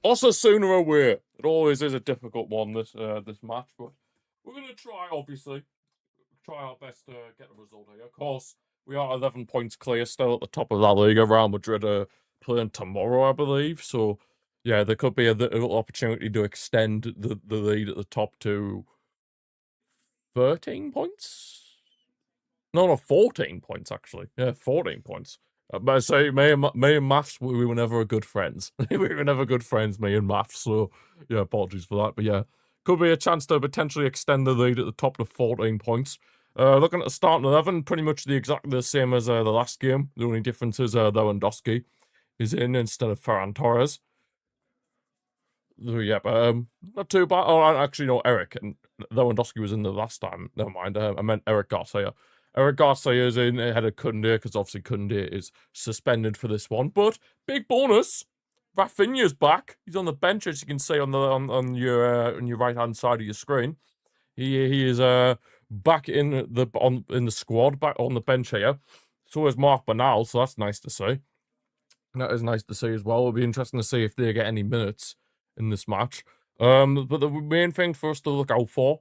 Osasuna away. It always is a difficult one, this match, but we're going to try, obviously, try our best to get a result here. Of course, we are 11 points clear still at the top of that Liga. Real Madrid are playing tomorrow, I believe. So, yeah, there could be a little opportunity to extend the lead at the top to 13 points? No, 14 points, actually. Yeah, 14 points. But I say, me and Maths, we were never good friends. We were never good friends, me and Maths. So, yeah, apologies for that. But yeah, could be a chance to potentially extend the lead at the top to 14 points. Looking at the starting 11, pretty much exactly the same as the last game. The only difference is Lewandowski is in instead of Ferran Torres. So, yeah, but not too bad. Oh, actually, no, Eric and Lewandowski was in the last time. Never mind. I meant Eric Garcia. Eric Garcia is in ahead of Koundé because obviously Koundé is suspended for this one. But big bonus, Rafinha's back. He's on the bench, as you can see on your right hand side of your screen. He is back in the squad, back on the bench here. So is Mark Bernal, so that's nice to see. That is nice to see as well. It'll be interesting to see if they get any minutes in this match. But the main thing for us to look out for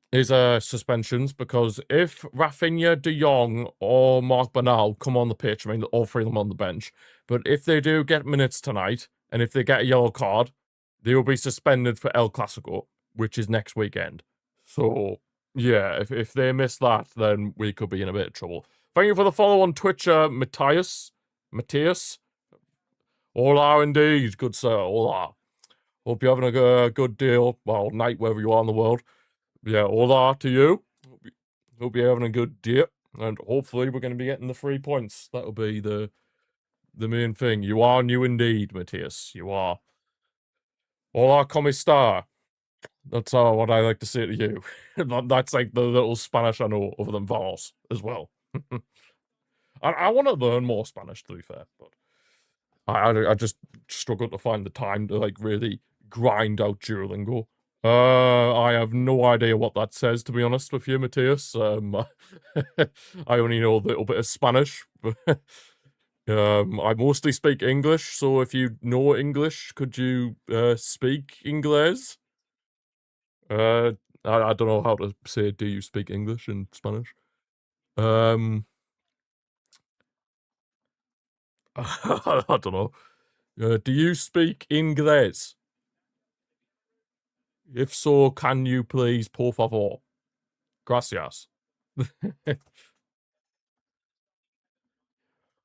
is suspensions, because if Rafinha, De Jong, or Mark Bernal come on the pitch, I mean, all three of them on the bench, but if they do get minutes tonight, and if they get a yellow card, they will be suspended for El Clasico, which is next weekend. So, yeah, if they miss that, then we could be in a bit of trouble. Thank you for the follow on Twitch, Matthias. Hola, indeed, good sir, hola. Hope you're having a good deal, well, night, wherever you are in the world. Yeah, hola to you. Hope you're having a good day, and hopefully we're going to be getting the 3 points. That'll be the main thing. You are new indeed, Matthias. You are. Hola, como está? That's what I like to say to you. That's like the little Spanish I know, other than vos as well. I want to learn more Spanish, to be fair, but I just struggle to find the time to like really grind out Duolingo. I have no idea what that says, to be honest with you, Matthias. I only know a little bit of Spanish. I mostly speak English, so if you know English, could you speak English? I don't know how to say, do you speak English in Spanish? I don't know. Do you speak English? If so, can you please, por favor? Gracias.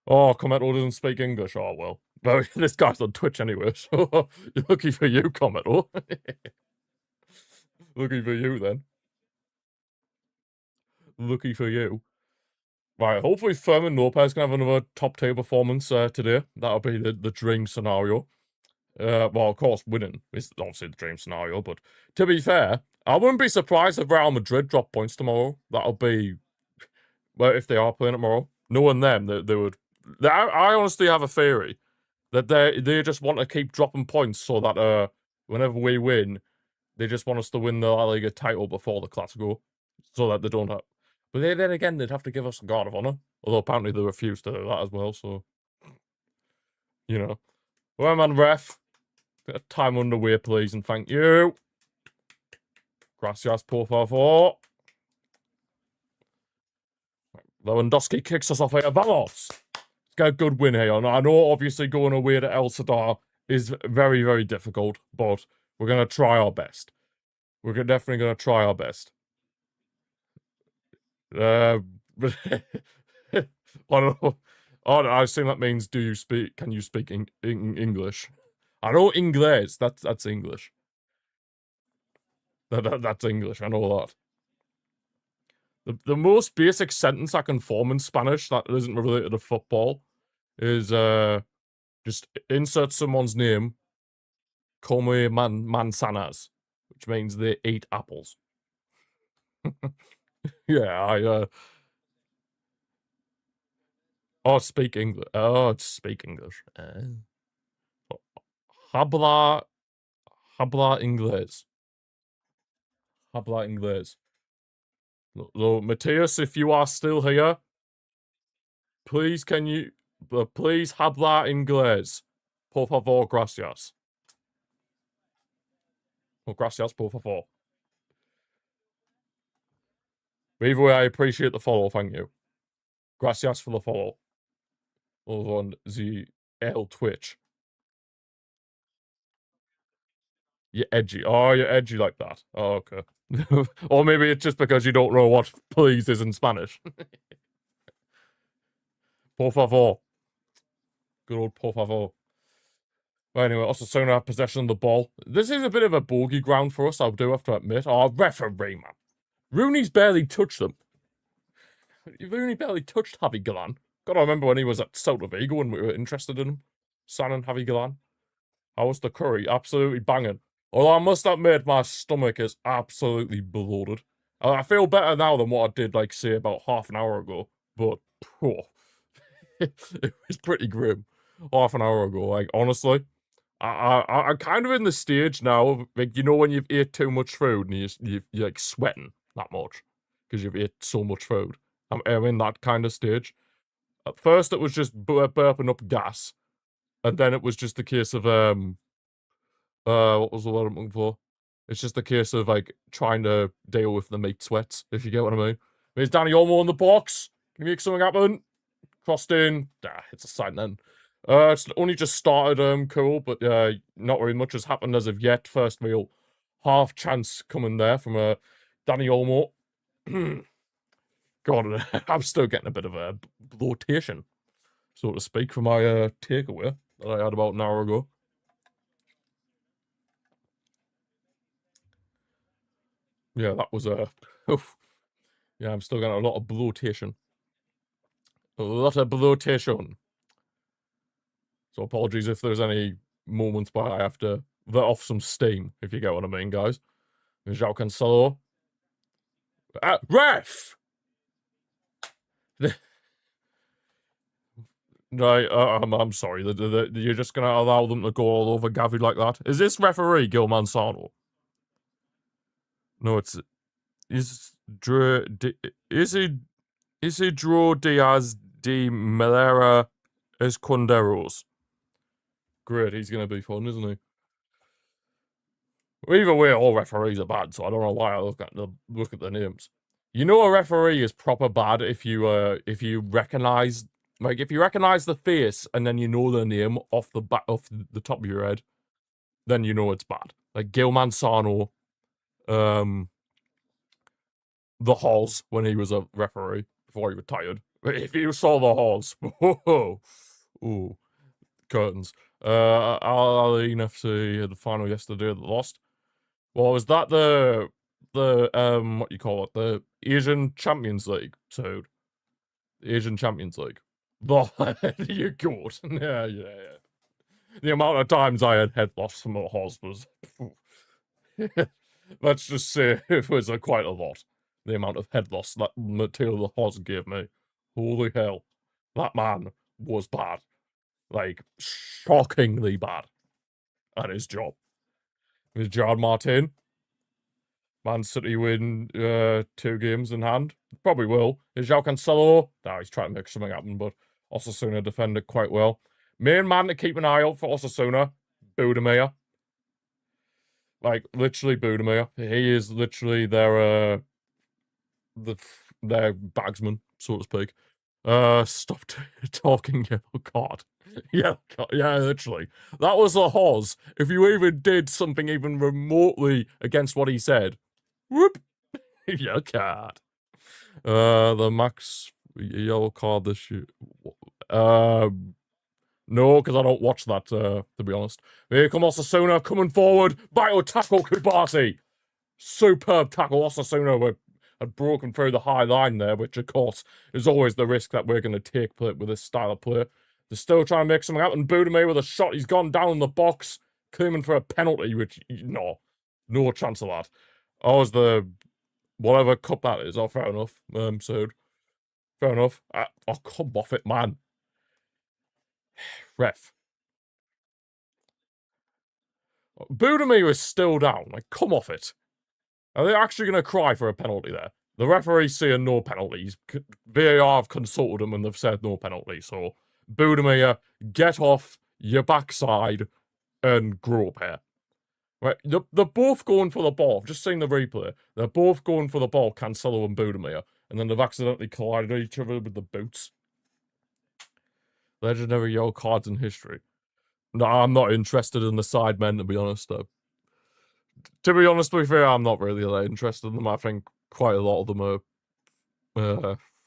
Oh, Cometo doesn't speak English. Oh, well. No, this guy's on Twitch anyway, so lucky for you, Cometo. Lucky for you, then. Lucky for you. Right, hopefully Fermin Lopez can have another top-tier performance today. That'll be the dream scenario. Well, of course, winning is obviously the dream scenario, but to be fair, I wouldn't be surprised if Real Madrid drop points tomorrow. That'll be, well, if they are playing tomorrow. Knowing them, they would. I honestly have a theory that they just want to keep dropping points so that whenever we win, they just want us to win the La Liga title before the Clasico, so that they don't have. But then again, they'd have to give us a Guard of Honor, although apparently they refuse to do that as well. So, you know, well, man, ref, bit of time underway, please, and thank you. Gracias, por favor. Lewandowski kicks us off here. Vamos! Let's get a good win here. And I know, obviously, going away to El Sadar is very, very difficult, but we're going to try our best. We're definitely going to try our best. I don't know. Oh, I assume that means can you speak English? I know English. That's English. That's English. I know that. The most basic sentence I can form in Spanish that isn't related to football is just insert someone's name, come manzanas, which means they eat apples. Yeah, speak English. Oh, speak English. Habla inglés. Habla inglés. So, Matthias, if you are still here, please please habla inglés. Por favor, gracias. Well, gracias, por favor. But either way, I appreciate the follow, thank you. Gracias for the follow. Over on the L Twitch. You're edgy. Oh, you're edgy like that. Oh, okay. Or maybe it's just because you don't know what please is in Spanish. Por favor. Good old por favor. But anyway, Osasuna have possession of the ball. This is a bit of a bogey ground for us, I do have to admit. Oh, referee, man. Rooney's barely touched them. Rooney barely touched Javi Galan. Gotta remember when he was at Celta Vigo when we were interested in him. Signing Javi Galan. How was the curry? Absolutely banging. Although I must admit, my stomach is absolutely bloated. I feel better now than what I did, like, say, about half an hour ago. But, oh, it was pretty grim. Half an hour ago, like, honestly. I'm kind of in the stage now, like, you know when you've ate too much food and you're like, sweating that much. Because you've ate so much food. I'm in that kind of stage. At first, it was just burping up gas. And then it was just a case of, what was the word I'm looking for? It's just a case of, like, trying to deal with the meat sweats, if you get what I mean. There's Danny Olmo in the box. Can you make something happen? Crossed in. It's a sign then. It's only just started, cool, but not very much has happened as of yet. First real half chance coming there from Danny Olmo. God, I'm still getting a bit of a bloatation, so to speak, for my takeaway that I had about an hour ago. Yeah, that was a... yeah, I'm still getting a lot of bloatation. A lot of bloatation. So apologies if there's any moments where I have to let off some steam, if you get what I mean, guys. João Cancelo. Ref! Right, I'm sorry. You're just going to allow them to go all over Gavi like that? Is this referee Gil Manzano? No, it's... Isidro Diaz de Melera Esconderos. Great, he's going to be fun, isn't he? Either way, all referees are bad, so I don't know why I look at the names. You know, a referee is proper bad if you recognize, like, if you recognize the face and then you know their name off the top of your head, then you know it's bad. Like Gil Manzano, the Halls when he was a referee before he retired. If you saw the Halls, ooh, curtains. Al Ahly FC had the final yesterday that lost. Well, was that the what you call it? The Asian Champions League, so the Asian Champions League. You good. Yeah. The amount of times I had head loss from the Haas was let's just say it was quite a lot. The amount of head loss that Matteo the Haas gave me. Holy hell. That man was bad. Like, shockingly bad at his job. With Gerard Martin. Man City win 2 games in hand. Probably will. Is João Cancelo? No, he's trying to make something happen, but Osasuna defended quite well. Main man to keep an eye out for Osasuna, Budimir. Like, literally Budimir. He is literally their bagsman, so to speak. Stop talking, yellow card. Yeah, literally. That was a Hos. If you even did something even remotely against what he said, whoop, yellow card. The max yellow card this year. No, because I don't watch that, to be honest. Here come Osasuna coming forward. Vital tackle, Kubasi. Superb tackle. Osasuna had broken through the high line there, which, of course, is always the risk that we're going to take with this style of play. They're still trying to make something happen. Budimir with a shot. He's gone down in the box, claiming for a penalty, which, no chance of that. Oh, is the whatever cup that is. Oh, fair enough. So, fair enough. Oh, come off it, man. Ref. Budimir is still down. Like, come off it. Are they actually going to cry for a penalty there? The referee's saying no penalties. VAR have consulted them and they've said no penalty. So, Budimir, get off your backside and grow up here. Right, they're both going for the ball. I've just seen the replay. They're both going for the ball, Cancelo and Budimir, and then they've accidentally collided each other with the boots. Legendary yellow cards in history. No, I'm not interested in the side men, to be honest, though. To be honest with you, I'm not really that interested in them. I think quite a lot of them are,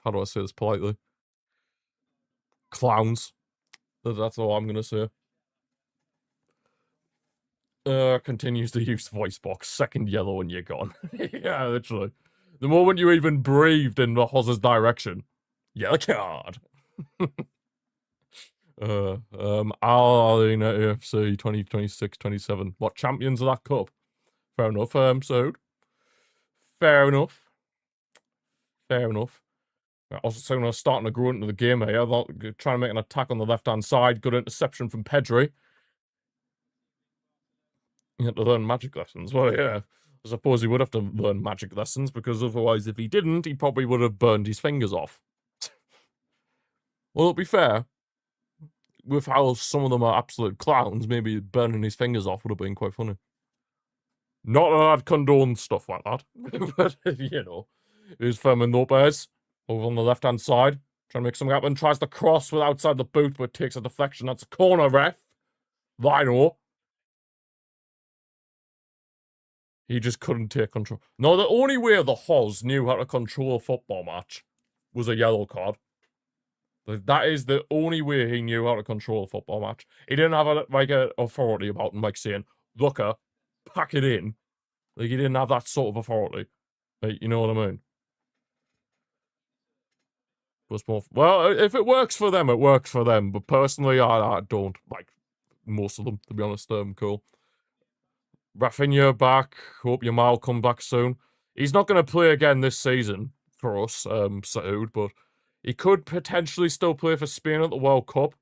how do I say this politely? Clowns. That's all I'm going to say. Continues to use voice box. Second yellow and you're gone. Yeah, literally. The moment you even breathed in the Hoz's direction, yellow card. Arena AFC 2026-27. What, champions of that cup? Fair enough, so. Fair enough. Fair enough. Osasuna starting to grow into the game here. Trying to make an attack on the left-hand side. Good interception from Pedri. He had to learn magic lessons. Well, yeah. I suppose he would have to learn magic lessons, because otherwise, if he didn't, he probably would have burned his fingers off. Well, to be fair, with how some of them are absolute clowns, maybe burning his fingers off would have been quite funny. Not that I'd condone stuff like that, but, you know. Here's Fermin Lopez, over on the left-hand side, trying to make something happen, tries to cross with outside the boot, but takes a deflection. That's a corner, ref. Lino. He just couldn't take control. No, the only way the Hoz knew how to control a football match was a yellow card. That is the only way he knew how to control a football match. He didn't have a authority about him, like saying, "Looker, pack it in." Like, he didn't have that sort of authority. Like, you know what I mean? Well, if it works for them, it works for them. But personally, I don't like most of them, to be honest. Cool. Rafinha back. Hope Yamal come back soon. He's not going to play again this season for us, Saud, but he could potentially still play for Spain at the World Cup.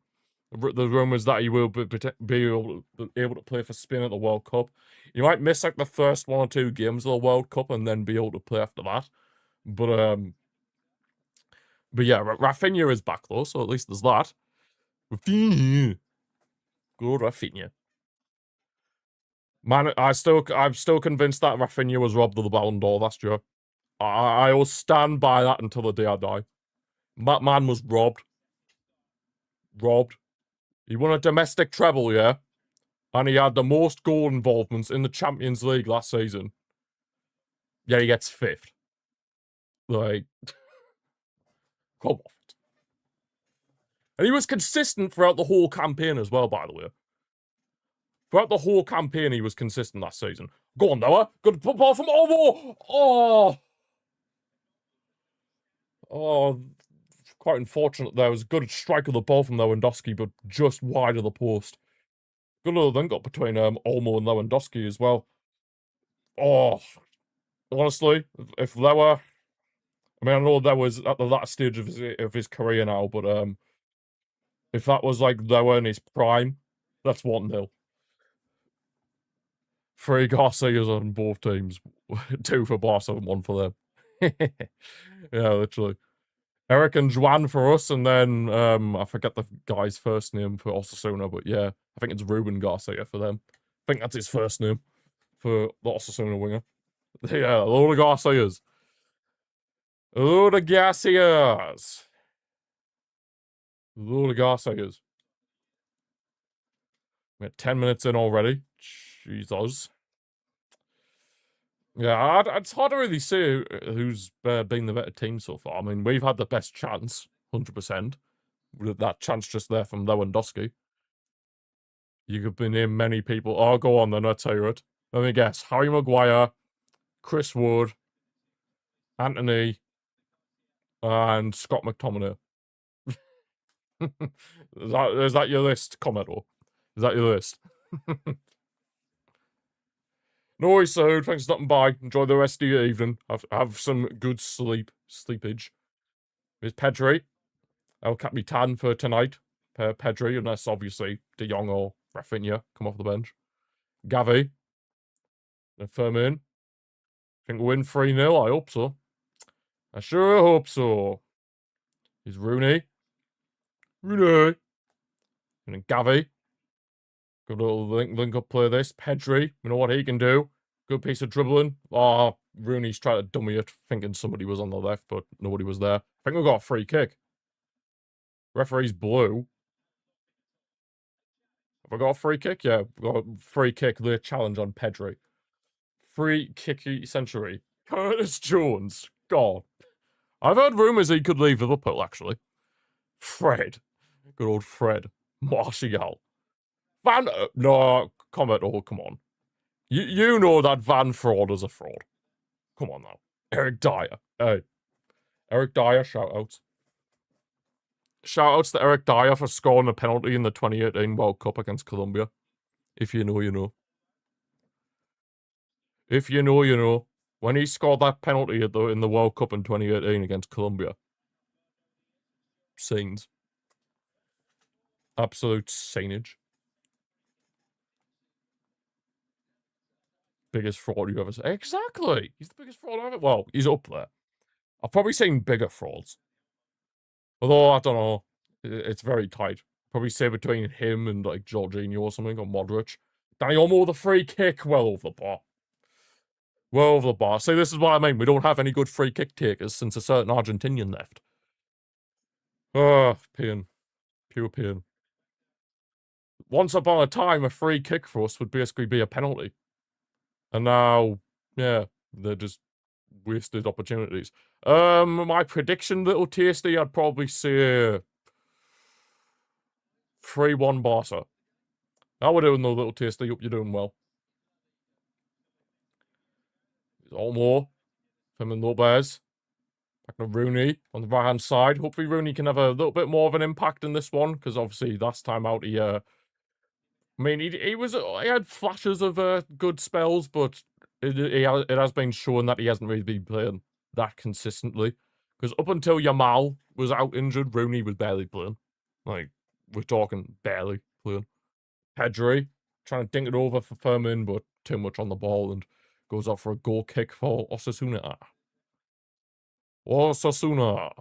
The rumours that he will be able to play for Spain at the World Cup. He might miss like the first 1 or 2 games of the World Cup and then be able to play after that. But yeah, Rafinha is back though, so at least there's that. Rafinha. Good Rafinha. Man, I'm still convinced that Rafinha was robbed of the Ballon d'Or last year. I will stand by that until the day I die. That man was robbed. Robbed. He won a domestic treble, yeah? And he had the most goal involvements in the Champions League last season. Yeah, he gets 5th. Like, come off it. And he was consistent throughout the whole campaign as well, by the way. Throughout the whole campaign, he was consistent last season. Go on, Noah. Good football from Ovo. Oh. Oh. Quite unfortunate there. It was a good strike of the ball from Lewandowski, but just wide of the post. Good little thing got between Olmo and Lewandowski as well. Oh. Honestly, if Lewa... I mean, I know that was at that stage of his career now, but if that was like Lewa in his prime, that's 1-0. 3 Garcias on both teams. 2 for Barca and 1 for them. Yeah, literally. Eric and Juan for us, and then I forget the guy's first name for Osasuna, but yeah, I think it's Ruben Garcia for them. I think that's his first name for the Osasuna winger. Yeah, a load of Garcias. A load of Garcias. A load of Garcias. We're 10 minutes in already. Jesus. Yeah, it's hard to really say who's been the better team so far. I mean, we've had the best chance, 100%. With that chance just there from Lewandowski. You could name many people. Oh, go on then, let's hear it. Let me guess. Harry Maguire, Chris Wood, Anthony, and Scott McTominay. Is that your list, Commodore? Is that your list? No worries, so thanks for stopping by. Enjoy the rest of your evening. Have some good sleepage. Here's Pedri. El Capitan for tonight. Pedri, unless obviously De Jong or Rafinha come off the bench. Gavi. And Firmin. Think we'll win 3-0. I hope so. I sure hope so. Here's Rooney. Rooney. And then Gavi. Good little link up play this. Pedri, you know what he can do. Good piece of dribbling. Oh, Rooney's trying to dummy it, thinking somebody was on the left, but nobody was there. I think we got a free kick. Referee's blue. Have I got a free kick? Yeah, we got a free kick. The challenge on Pedri. Free kicky century. Curtis Jones. God. I've heard rumours he could leave Liverpool, actually. Fred. Good old Fred. Martial. Van... no, comment. Oh, come on. You know that Van Fraud is a fraud. Come on now. Eric Dyer. Hey. Eric Dyer, shout-outs. Shout-outs to Eric Dyer for scoring a penalty in the 2018 World Cup against Colombia. If you know, you know. If you know, you know. When he scored that penalty in the World Cup in 2018 against Colombia. Scenes. Absolute scenage. Biggest fraud you ever seen. Exactly. He's the biggest fraud I've ever... well, he's up there. I've probably seen bigger frauds. Although, I don't know. It's very tight. Probably say between him and, like, Jorginho or something, or Modric. Danny Olmo with a free kick. Well over the bar. Well over the bar. See, this is what I mean. We don't have any good free kick takers since a certain Argentinian left. Pain. Pure pain. Once upon a time, a free kick for us would basically be a penalty. And now, yeah, they're just wasted opportunities. My prediction, little tasty, I'd probably say 3-1 Barca. How we doing though, little tasty? Hope you're doing well. Olmo, Fermin Lopez, back to Rooney on the right-hand side. Hopefully Rooney can have a little bit more of an impact in this one, because obviously last time out he, I mean, he had flashes of good spells, but it has been shown that he hasn't really been playing that consistently. Because up until Yamal was out injured, Rooney was barely playing. Like, we're talking barely playing. Pedri, trying to dink it over for Fermin, but too much on the ball and goes off for a goal kick for Osasuna. Osasuna.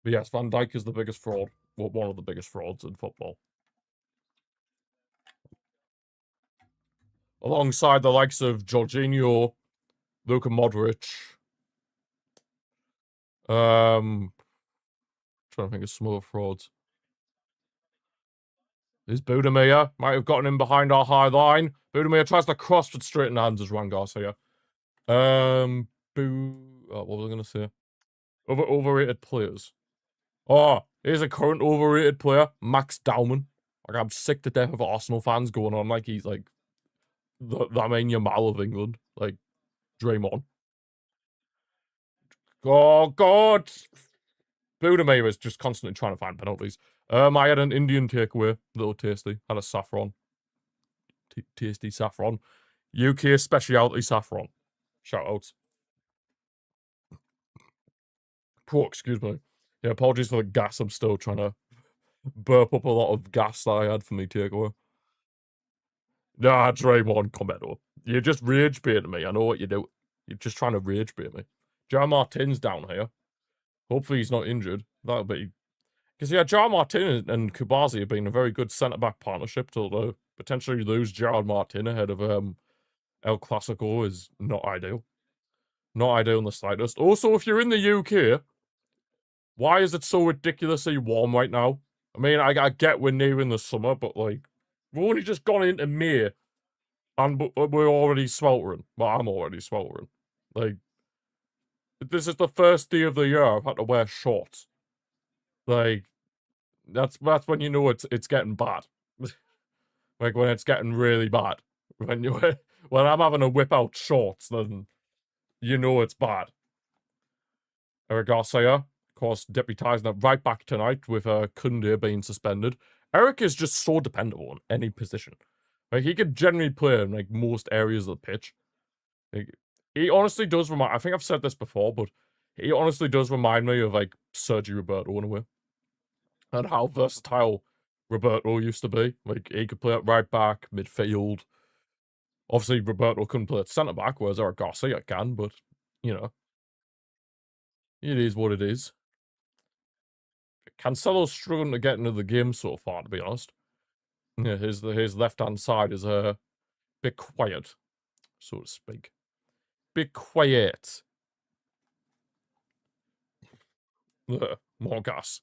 But yes, Van Dijk is the biggest fraud. Well, one of the biggest frauds in football. Alongside the likes of Jorginho, Luka Modric. Trying to think of some other frauds. Is Budimir. Might have gotten in behind our high line. Budimir tries to cross with straight in hands as Ryan Garcia. What was I going to say? Overrated players. Oh, here's a current overrated player, Max Dowman. Like, I'm sick to death of Arsenal fans going on like he's like the main Yamal of England. Like, Draymond. Oh, God. Budimir is just constantly trying to find penalties. I had an Indian takeaway, little tasty. Had a saffron. Tasty saffron. UK speciality saffron. Shout outs. Oh, excuse me. Yeah, apologies for the gas. I'm still trying to burp up a lot of gas that I had for me takeaway. Nah, Draymond, comment. You're just rage baiting me. I know what you do. You're just trying to rage bait me. John Martin's down here. Hopefully he's not injured. That'll be... because, yeah, John Martin and Kubazi have been a very good centre-back partnership to potentially lose John Martin ahead of El Clasico is not ideal. Not ideal in the slightest. Also, if you're in the UK, why is it so ridiculously warm right now? I mean, I get we're nearing the summer, but, like, we've only just gone into May, and we're already sweltering. Well, I'm already sweltering. Like, this is the first day of the year I've had to wear shorts. Like, that's when you know it's getting bad. Like, when it's getting really bad. When I'm having to whip out shorts, then you know it's bad. Eric Garcia, of course, deputising at right back tonight with Kunde being suspended. Eric is just so dependable in any position. Like, he could generally play in, like, most areas of the pitch. Like, he honestly does remind... I think I've said this before, but he honestly does remind me of, like, Sergio Roberto in a way. And how versatile Roberto used to be. Like, he could play at right back, midfield. Obviously, Roberto couldn't play at centre-back, whereas Eric Garcia can, but, you know. It is what it is. Cancelo's struggling to get into the game so far, to be honest. Yeah, his left-hand side is a bit quiet, so to speak. Bit quiet. More gas.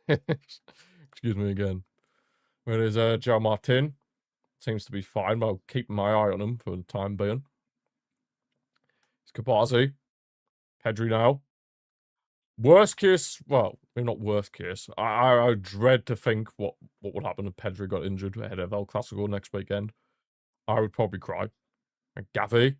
Excuse me again. Whereas Joe Martin seems to be fine, but I'll keep my eye on him for the time being. It's Kabazi. Pedri now. Worst case, well, maybe not worst case. I dread to think what would happen if Pedri got injured ahead of El Clasico next weekend. I would probably cry. And Gavi.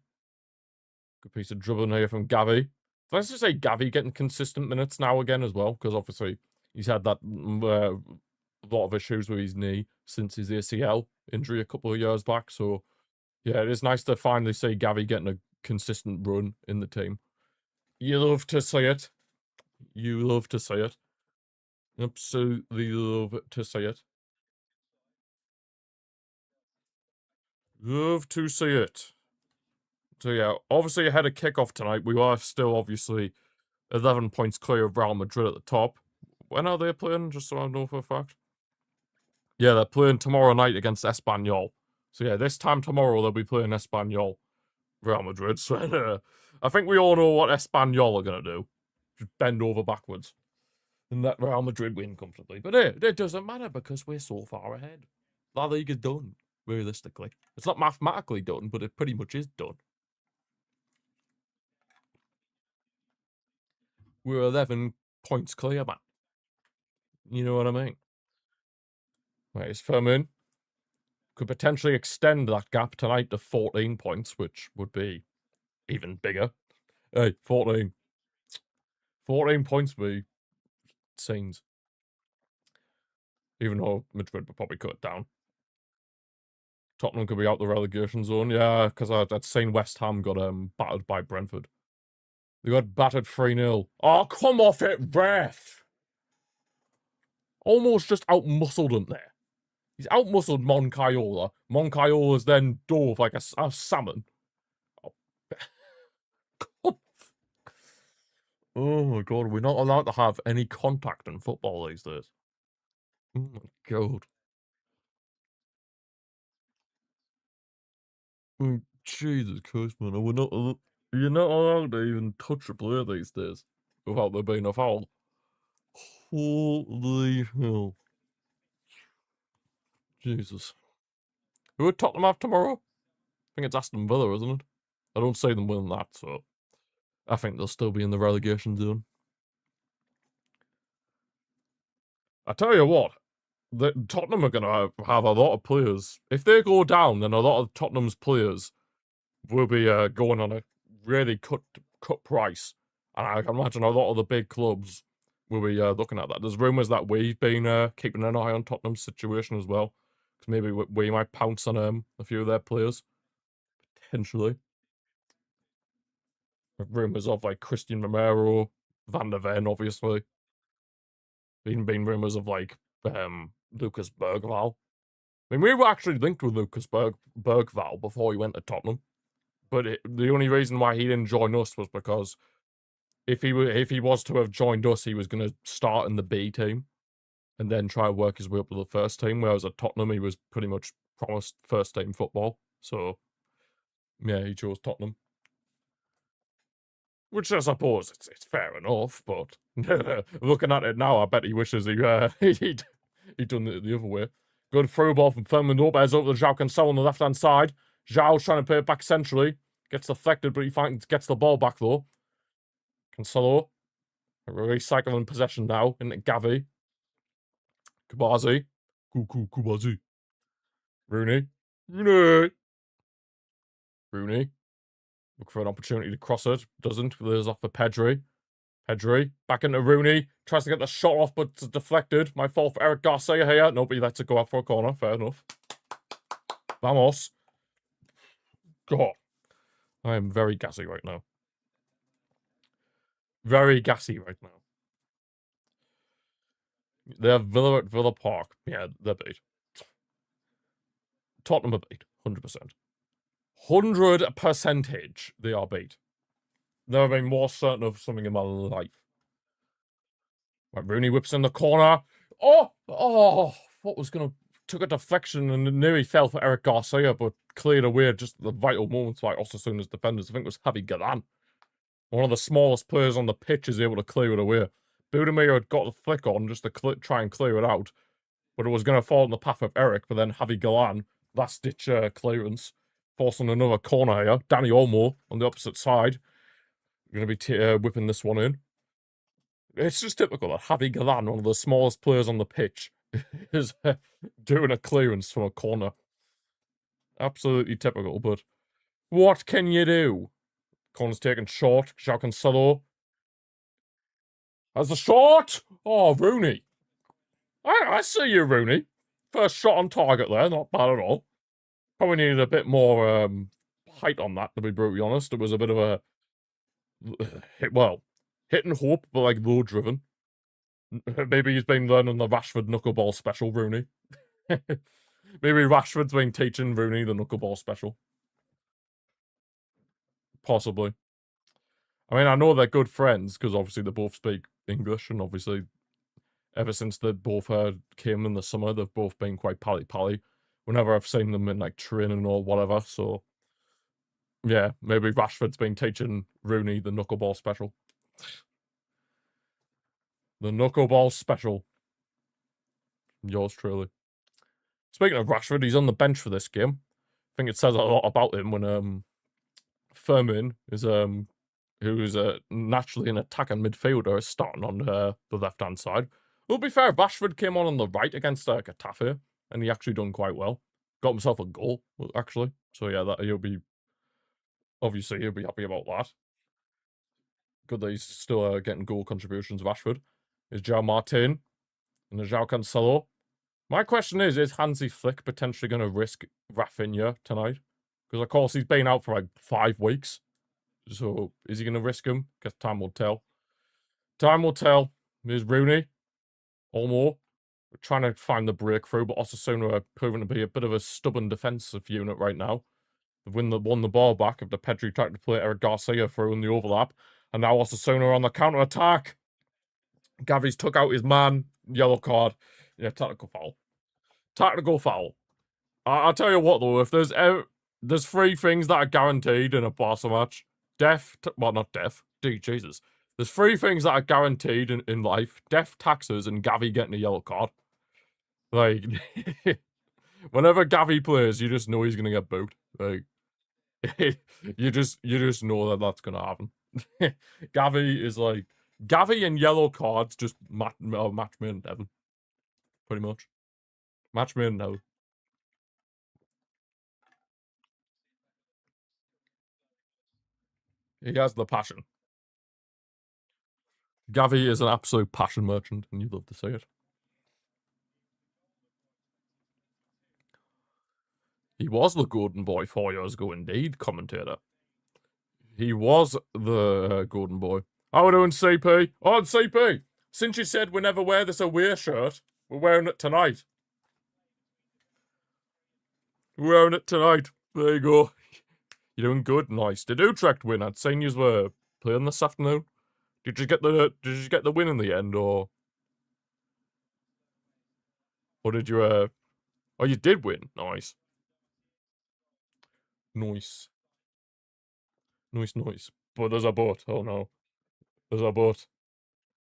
Good piece of dribbling here from Gavi. Let's just say Gavi getting consistent minutes now again as well, because obviously he's had that lot of issues with his knee since his ACL injury a couple of years back. So, yeah, it is nice to finally see Gavi getting a consistent run in the team. You love to see it. You love to see it. Absolutely love to see it. Love to see it. So, yeah, obviously ahead of kickoff tonight, we are still obviously 11 points clear of Real Madrid at the top. When are they playing? Just so I know for a fact. Yeah, they're playing tomorrow night against Espanyol. So yeah, this time tomorrow they'll be playing Espanyol, Real Madrid. So I think we all know what Espanyol are going to do. Just bend over backwards and let Real Madrid win comfortably. But hey, it doesn't matter because we're so far ahead. La Liga's done, realistically. It's not mathematically done, but it pretty much is done. We're 11 points clear, man. You know what I mean? Right, it's Firmin. Could potentially extend that gap tonight to 14 points, which would be even bigger. Hey, 14. 14 points would be scenes. Even though Madrid would probably cut it down. Tottenham could be out the relegation zone. Yeah, because I'd seen West Ham got battered by Brentford. They got battered 3-0. Oh, come off it, ref! Almost just out-muscled him there. He's out-muscled Moncayola. Moncayola's then dove like a salmon. Oh my god, we're not allowed to have any contact in football these days. Oh my god. Jesus Christ, man. You're not allowed to even touch a player these days without there being a foul. Holy hell. Jesus. Who would Tottenham have tomorrow? I think it's Aston Villa, isn't it? I don't see them winning that, so I think they'll still be in the relegation zone. I tell you what, Tottenham are going to have a lot of players. If they go down, then a lot of Tottenham's players will be going on a really cut price. And I can imagine a lot of the big clubs will be looking at that. There's rumours that we've been keeping an eye on Tottenham's situation as well. Because maybe we might pounce on a few of their players. Potentially. Rumours of like Christian Romero, Van der Ven, obviously. Even been rumours of like Lucas Bergval. I mean, we were actually linked with Lucas Bergval before he went to Tottenham. But the only reason why he didn't join us was because if he was to have joined us, he was going to start in the B team and then try to work his way up to the first team. Whereas at Tottenham, he was pretty much promised first team football. So, yeah, he chose Tottenham. Which I suppose it's fair enough, but looking at it now, I bet he wishes he'd done it the other way. Good through ball from Fermin Lopez over to João Cancelo on the left-hand side. João's trying to play it back centrally. Gets deflected, but he gets the ball back, though. Cancelo. Recycling possession now into Gavi. Kubazi. Kubazi. Rooney. Rooney. Look for an opportunity to cross it. Doesn't. Clears off for Pedri. Pedri. Back into Rooney. Tries to get the shot off, but it's deflected. My fault for Eric Garcia here. Nope, he lets it go out for a corner. Fair enough. Vamos. God. I am very gassy right now. Very gassy right now. They have Villa at Villa Park. Yeah, they're beat. Tottenham are beat. 100%. 100% they are beat. Never been more certain of something in my life. Right, Rooney whips in the corner. Oh, what was going to... Took a deflection and nearly fell for Eric Garcia, but cleared away just the vital moments by Osasuna's defenders. I think it was Javi Galan. One of the smallest players on the pitch is able to clear it away. Budimir had got the flick on just to try and clear it out, but it was going to fall in the path of Eric, but then Javi Galan, last-ditch clearance, forcing another corner here. Danny Olmo on the opposite side. Going to be whipping this one in. It's just typical that Javi Galan, one of the smallest players on the pitch, is doing a clearance from a corner. Absolutely typical, but what can you do? Corner's taken short. João Cancelo has the shot. Oh, Rooney. I see you, Rooney. First shot on target there, not bad at all. Probably needed a bit more height on that, to be brutally honest. It was a bit of a hit and hope, but like low driven. Maybe he's been learning the Rashford knuckleball special, Rooney. Maybe Rashford's been teaching Rooney the knuckleball special. Possibly. I mean, I know they're good friends, because obviously they both speak English, and obviously ever since they both came in the summer, they've both been quite pally-pally whenever I've seen them in, like, training or whatever, so... Yeah, maybe Rashford's been teaching Rooney the knuckleball special. The knuckleball special. Yours truly. Speaking of Rashford, he's on the bench for this game. I think it says a lot about him when Firmin is who's naturally an attacking midfielder, is starting on the left-hand side. Well, to be fair, Rashford came on the right against Getafe, and he actually done quite well. Got himself a goal, actually. So yeah, obviously he'll be happy about that. Good that he's still getting goal contributions, Rashford. Is João Martin and the João Cancelo. My question is Hansi Flick potentially going to risk Rafinha tonight? Because, of course, he's been out for like 5 weeks. So, is he going to risk him? Guess time will tell. Time will tell. There's Rooney. Olmo. We're trying to find the breakthrough, but Osasuna are proving to be a bit of a stubborn defensive unit right now. They've won the ball back after Pedri tried to play Eric Garcia through in the overlap. And now Osasuna are on the counter-attack. Gavi's took out his man. Yellow card. Yeah, tactical foul. Tactical foul. I'll tell you what, though. If there's 3 things that are guaranteed in a Barca match. Not death. Jesus. There's 3 things that are guaranteed in life. Death, taxes, and Gavi getting a yellow card. Like, whenever Gavi plays, you just know he's going to get booed. Like, you just know that that's going to happen. Gavi and yellow cards just match made in heaven. Pretty much. Match made in heaven. He has the passion. Gavi is an absolute passion merchant, and you'd love to see it. He was the golden boy 4 years ago, indeed, commentator. He was the golden boy. How are we doing, CP? Oh, CP! Since you said we never wear this away shirt, we're wearing it tonight. We're wearing it tonight. There you go. You're doing good. Nice. Did Utrecht win? I'd seen you were playing this afternoon. Did you get the win in the end, or did you oh, you did win. Nice. Nice. Nice. But there's a but. Oh no. There's a but.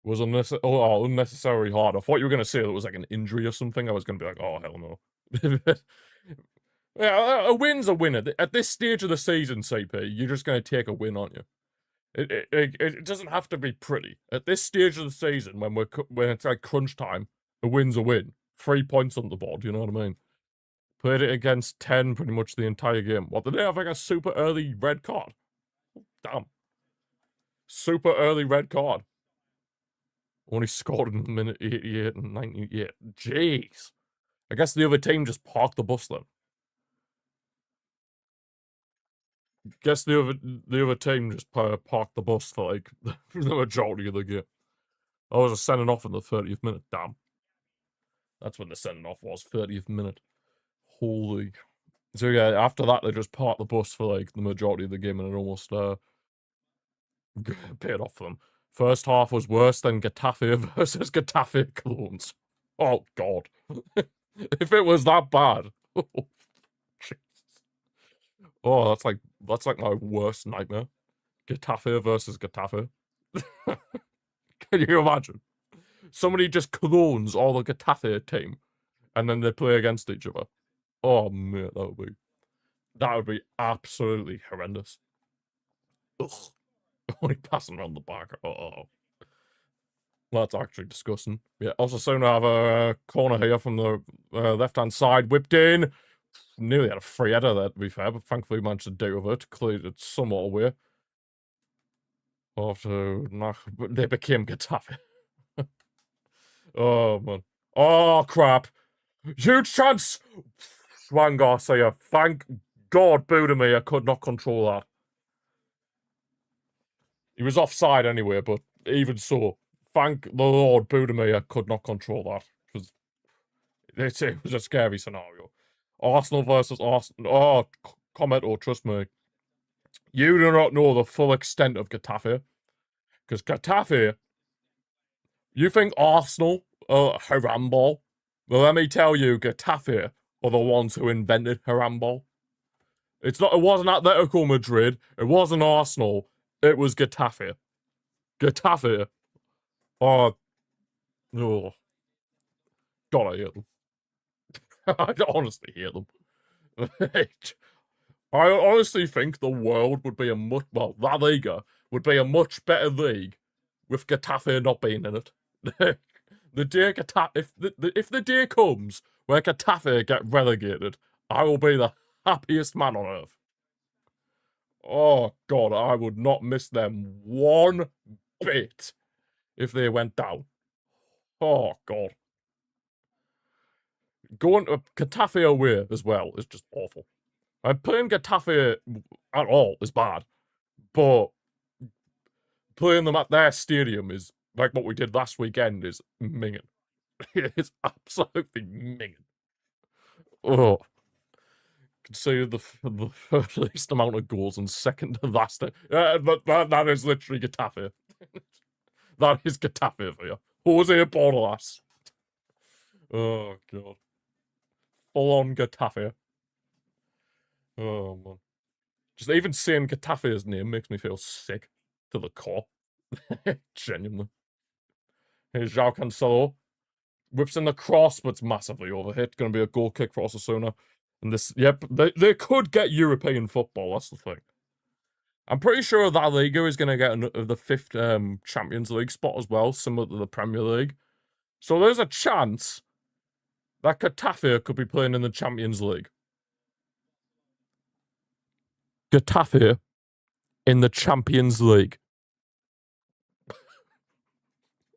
It was unnecessarily hard. I thought you were going to say it was like an injury or something. I was going to be like, oh, hell no. Yeah, a win's a winner. At this stage of the season, CP, you're just going to take a win, aren't you? It doesn't have to be pretty. At this stage of the season, when it's like crunch time, a win's a win. 3 points on the board, you know what I mean? Played it against 10 pretty much the entire game. What, did they have like a super early red card? Damn. Super early red card. Only scored in the minute 88 and 98. Jeez. I guess the other team just parked the bus then. Guess the other team just parked the bus for like the majority of the game. I was just sending off in the 30th minute. Damn. That's when the sending off was, 30th minute. Holy. So yeah, after that they just parked the bus for like the majority of the game, and it almost paid off for them. First half was worse than Getafe versus Getafe clones. Oh, God. If it was that bad. Oh, Jesus. Oh, that's like my worst nightmare. Getafe versus Getafe. Can you imagine? Somebody just clones all the Getafe team, and then they play against each other. Oh, mate, that would be absolutely horrendous. Ugh. Only passing around the back. Oh. That's actually disgusting. Yeah, Osasuna have a corner here from the left-hand side. Whipped in. Nearly had a free header there, to be fair, but thankfully managed to do with it. Cleared it somewhat away. After they became Getafe. Oh, man. Oh, crap. Huge chance! Juan Garcia. Thank God Budimir could not control that. He was offside anyway, but even so, thank the Lord Budimir could not control that. It was a scary scenario. Arsenal versus Arsenal. Oh, comment or trust me. You do not know the full extent of Getafe. Because Getafe, you think Arsenal are Harambol? Well, let me tell you, Getafe are the ones who invented Harambol. It wasn't Atletico Madrid. It wasn't Arsenal. It was Getafe. Getafe. Oh, God, I hate them. I honestly hate them. I honestly think the world would be La Liga would be a much better league with Getafe not being in it. The day if the day comes where Getafe get relegated, I will be the happiest man on earth. Oh, God, I would not miss them one bit if they went down. Oh, God. Going to Getafe away as well is just awful. Playing Getafe at all is bad, but playing them at their stadium is like what we did last weekend is minging. It's absolutely minging. Oh, consider the least amount of goals and second to last. That is literally Getafe. That is Getafe for you. Jose Bordalas. Oh, God. Full on Getafe. Oh, man. Just even saying Getafe's name makes me feel sick to the core. Genuinely. Here's João Cancelo. Whips in the cross, but it's massively overhit. Going to be a goal kick for Osasuna. And this, yep, they could get European football. That's the thing. I'm pretty sure that Liga is going to get the 5th Champions League spot as well, similar to the Premier League. So there's a chance that Getafe could be playing in the Champions League. Getafe in the Champions League.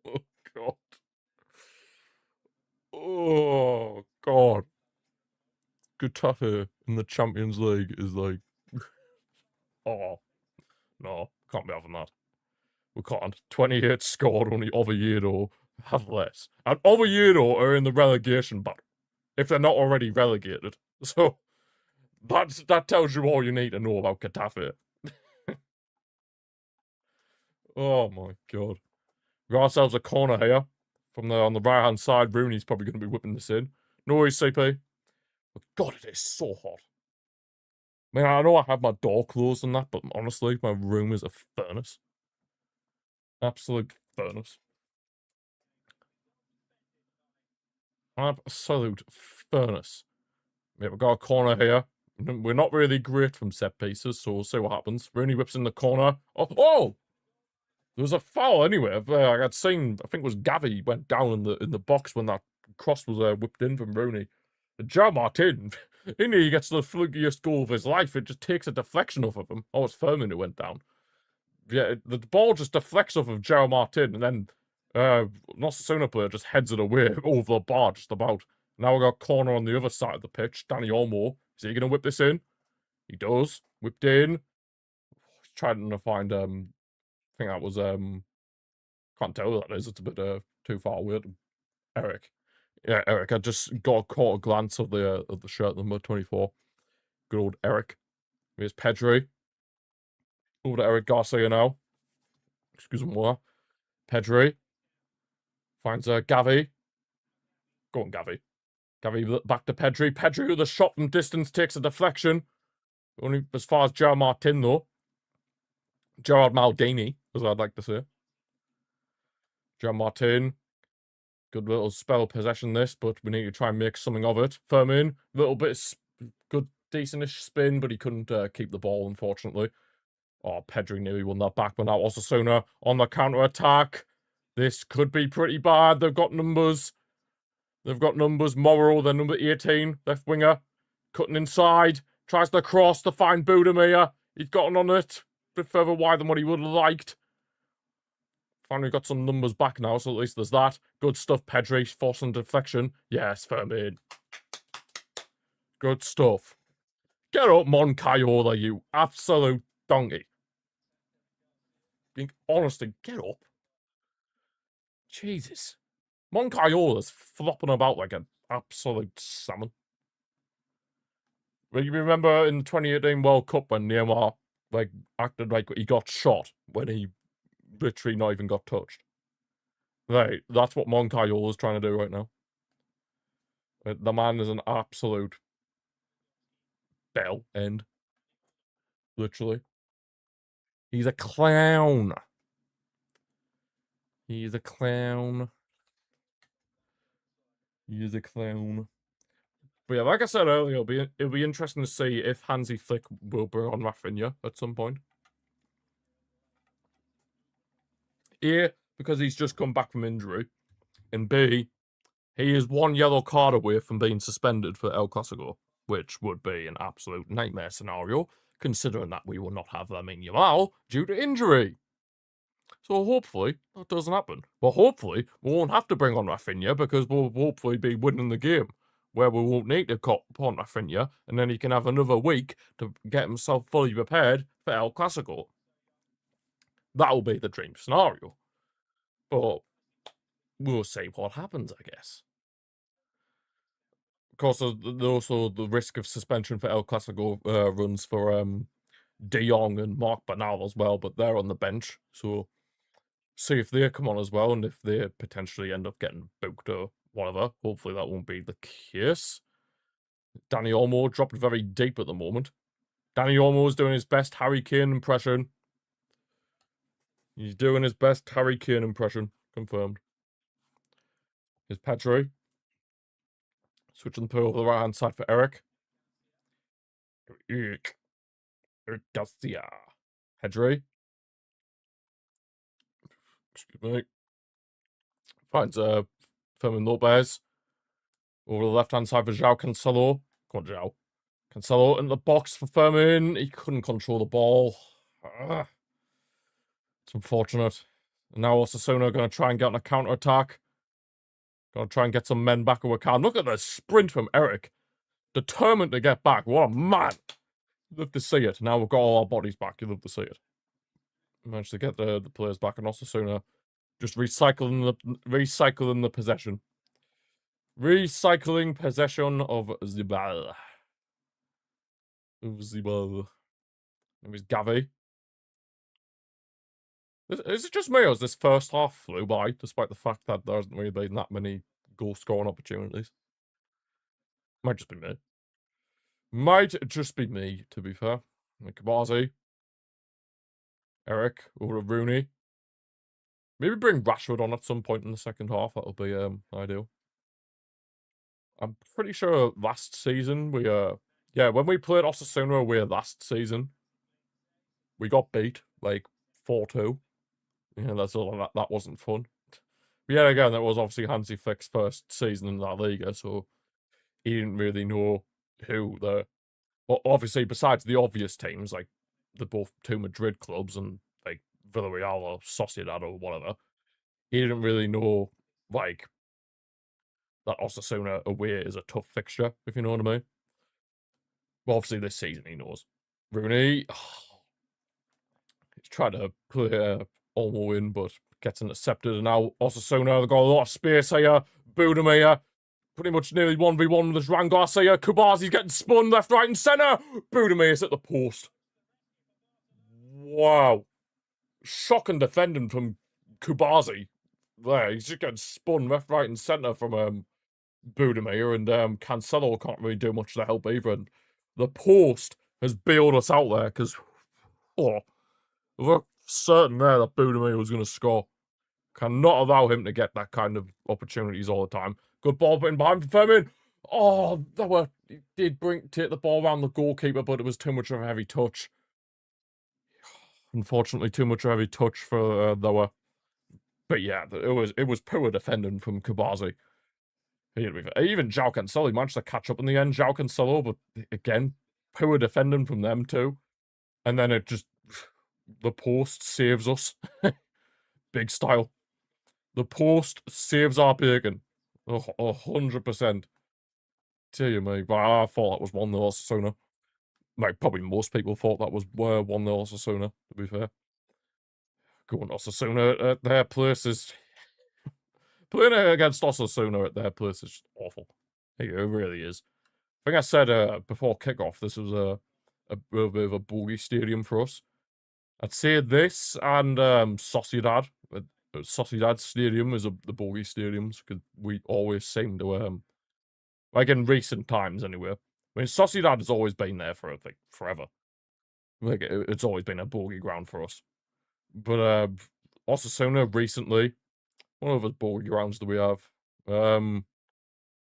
Oh, God. Oh, God. Getafe in the Champions League is like... Oh, no. Can't be having that. We can't. 28 scored, only Oviedo have less. And Oviedo are in the relegation battle, if they're not already relegated. So, that tells you all you need to know about Getafe. Oh, my God. We got ourselves a corner here. On the right-hand side, Rooney's probably going to be whipping this in. No worries, CP. But God, it is so hot. I mean, I know I have my door closed and that, but honestly, my room is a furnace. Absolute furnace. Absolute furnace. Yeah, we've got a corner here. We're not really great from set pieces, so we'll see what happens. Rooney whips in the corner. Oh! There was a foul anyway. I'd seen, I think it was Gavi went down in the box when that cross was whipped in from Rooney. João Martin, he nearly gets the flukiest goal of his life. It just takes a deflection off of him. Oh, it's Furman who went down. Yeah, the ball just deflects off of João Martin, and then Osasuna player just heads it away over the bar just about. Now we got corner on the other side of the pitch. Danny Olmo. Is he going to whip this in? He does. Whipped in. He's trying to find, I think that was, can't tell who that is. It's a bit too far away. Eric. Yeah, Eric. I just caught a glance of the shirt number 24. Good old Eric. Here's Pedri. Over to Eric Garcia now. Excuse me, more. Pedri. Finds Gavi. Go on, Gavi. Gavi back to Pedri. Pedri with a shot from distance takes a deflection. Only as far as Gerard Martin, though. Gerard Maldini, as I'd like to say. Gerard Martin. Good little spell possession this, but we need to try and make something of it. Firmin, little bit of good, decentish spin, but he couldn't keep the ball, unfortunately. Oh, Pedri nearly won that back, but now Osasuna on the counter-attack. This could be pretty bad. They've got numbers. They've got numbers. Morrow, their number 18, left winger. Cutting inside. Tries to cross to find Budimir. He's gotten on it. A bit further wide than what he would have liked. Finally got some numbers back now, so at least there's that. Good stuff, Pedri. Forcing deflection. Yes, Firmin. Good stuff. Get up, Moncayola, you absolute donkey. Honestly, get up. Jesus. Moncayola's flopping about like an absolute salmon. You remember in the 2018 World Cup when Neymar acted like he got shot when he literally not even got touched? Right, that's what Moncayola's trying to do right now. The man is an absolute bell end. Literally. He's a clown. He's a clown. He is a clown. But yeah, like I said earlier, it'll be interesting to see if Hansi Flick will bring on Rafinha at some point. A, because he's just come back from injury. And B, he is one yellow card away from being suspended for El Clasico, which would be an absolute nightmare scenario, considering that we will not have Lamine Yamal due to injury. So hopefully that doesn't happen. Well, hopefully we won't have to bring on Rafinha because we'll hopefully be winning the game, where we won't need to call upon Rafinha, and then he can have another week to get himself fully prepared for El Clasico. That'll be the dream scenario. But we'll see what happens, I guess. Of course, there's also the risk of suspension for El Clasico runs for De Jong and Mark Bernal as well, but they're on the bench, so see if they come on as well, and if they potentially end up getting booked or whatever. Hopefully that won't be the case. Danny Olmo dropped very deep at the moment. Danny Olmo is doing his best Harry Kane impression. He's doing his best Harry Kane impression. Confirmed. Here's Pedri. Switching the play over the right-hand side for Eric. Eric Garcia. Pedri. Excuse me. Finds Fermin Lopez. Over the left-hand side for João Cancelo. Come on, João. Cancelo in the box for Fermin. He couldn't control the ball. It's unfortunate. And now Osasuna are going to try and get on a counter-attack. Going to try and get some men back who can. Look at the sprint from Eric. Determined to get back. What a man. Love to see it. Now we've got all our bodies back. You love to see it. Managed to get the players back, and Osasuna just recycling the possession. Recycling possession of the ball. It was Gavi. Is it just me, or is this first half flew by, despite the fact that there hasn't really been that many goal-scoring opportunities? Might just be me. Might just be me, to be fair. Kabazi. Eric over to Rooney. Maybe bring Rashford on at some point in the second half. That'll be ideal. I'm pretty sure last season we when we played Osasuna away last season, we got beat like 4-2. Yeah, that's all. That wasn't fun. But yeah, again, that was obviously Hansi Flick's first season in La Liga, so he didn't really know who the. Well, obviously, besides the obvious teams like the both two Madrid clubs and like Villarreal or Sociedad or whatever, he didn't really know like that Osasuna away is a tough fixture, if you know what I mean. Well, obviously this season he knows. Rooney, he's trying to play Olmo in, but gets intercepted, and now Osasuna, they've got a lot of space here. Budimir, pretty much nearly 1v1 with João Garcia. Kubazi's getting spun left, right, and centre. Budimir's at the post. Wow. Shocking defending from Kubazi, there, he's just getting spun left, right, and centre from Budimir, and Cancelo can't really do much to help either. And the post has bailed us out there because, we were certain there that Budimir was going to score. Cannot allow him to get that kind of opportunities all the time. Good ball put in behind Firmin. Oh, he did take the ball around the goalkeeper, but it was too much of a heavy touch. Unfortunately, too much of a heavy touch for Lower. But yeah, it was poor defending from Kubazi. Even João Cancelo managed to catch up in the end. João Cancelo, but again, poor defending from them too. And then the post saves us. Big style. The post saves our bacon. 100%. Tell you me, but I thought that was 1-0 Osasuna. Like, probably most people thought that was 1-0 Osasuna, to be fair. Going Osasuna at their place is... Playing against Osasuna at their place is just awful. It really is. I think I said before kickoff, this was a bit of a bogey stadium for us. I'd say this and Sociedad. Sociedad Stadium is the bogey stadiums because we always seem to like in recent times anyway. I mean, Sociedad has always been there for like forever. Like it's always been a bogey ground for us. But Osasuna recently, what other bogey grounds do we have? Oh,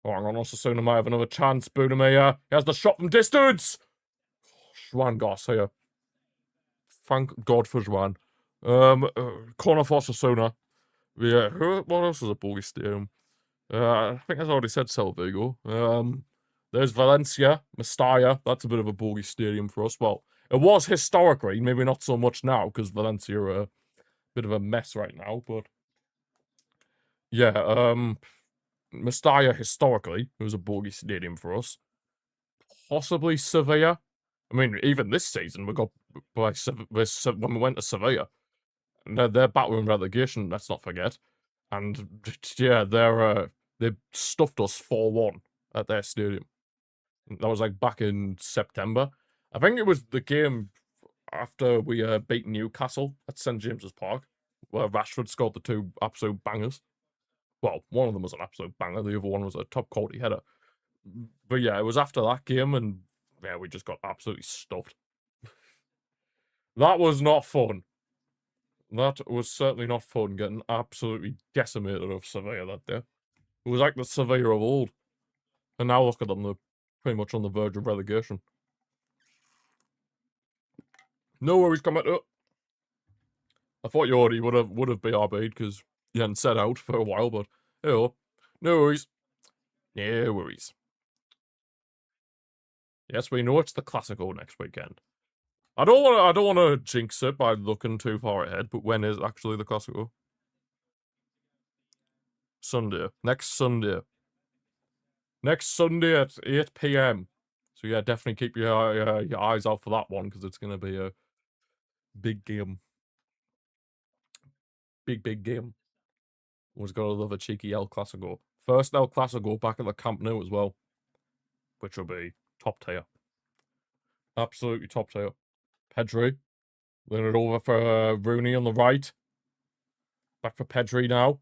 hang on, Osasuna might have another chance. Budimir, he has the shot from distance. Juan Garcia. Thank God for Juan. Corner for Osasuna. Yeah, what else is a bogey stadium? I think I've already said Celta Vigo. There's Valencia, Mestalla. That's a bit of a bogey stadium for us. Well, it was historically, maybe not so much now, because Valencia are a bit of a mess right now, but... Yeah, Mestalla, historically, it was a bogey stadium for us. Possibly Sevilla. I mean, even this season, we got by when we went to Sevilla. They're battling relegation, let's not forget. And, yeah, they stuffed us 4-1 at their stadium. That was, like, back in September. I think it was the game after we beat Newcastle at St. James's Park, where Rashford scored the 2 absolute bangers. Well, one of them was an absolute banger, the other one was a top-quality header. But yeah, it was after that game, and yeah, we just got absolutely stuffed. That was not fun. That was certainly not fun, getting absolutely decimated of Sevilla that day. It was like the Sevilla of old. And now look at them, they're pretty much on the verge of relegation. No worries, Commenter. I thought you already would have BRB'd because you hadn't set out for a while, but no worries. No worries. Yes, we know it's the Classico next weekend. I don't want to jinx it by looking too far ahead, but when is actually the Classico? Sunday. Next Sunday. Next Sunday at 8 PM. So yeah, definitely keep your eyes out for that one, because it's going to be a big game. Big game. Always got to love a cheeky El Clasico. First El Clasico back at the Camp Nou as well, which will be top tier. Absolutely top tier. Pedri. Laying it over for Rooney on the right. Back for Pedri now.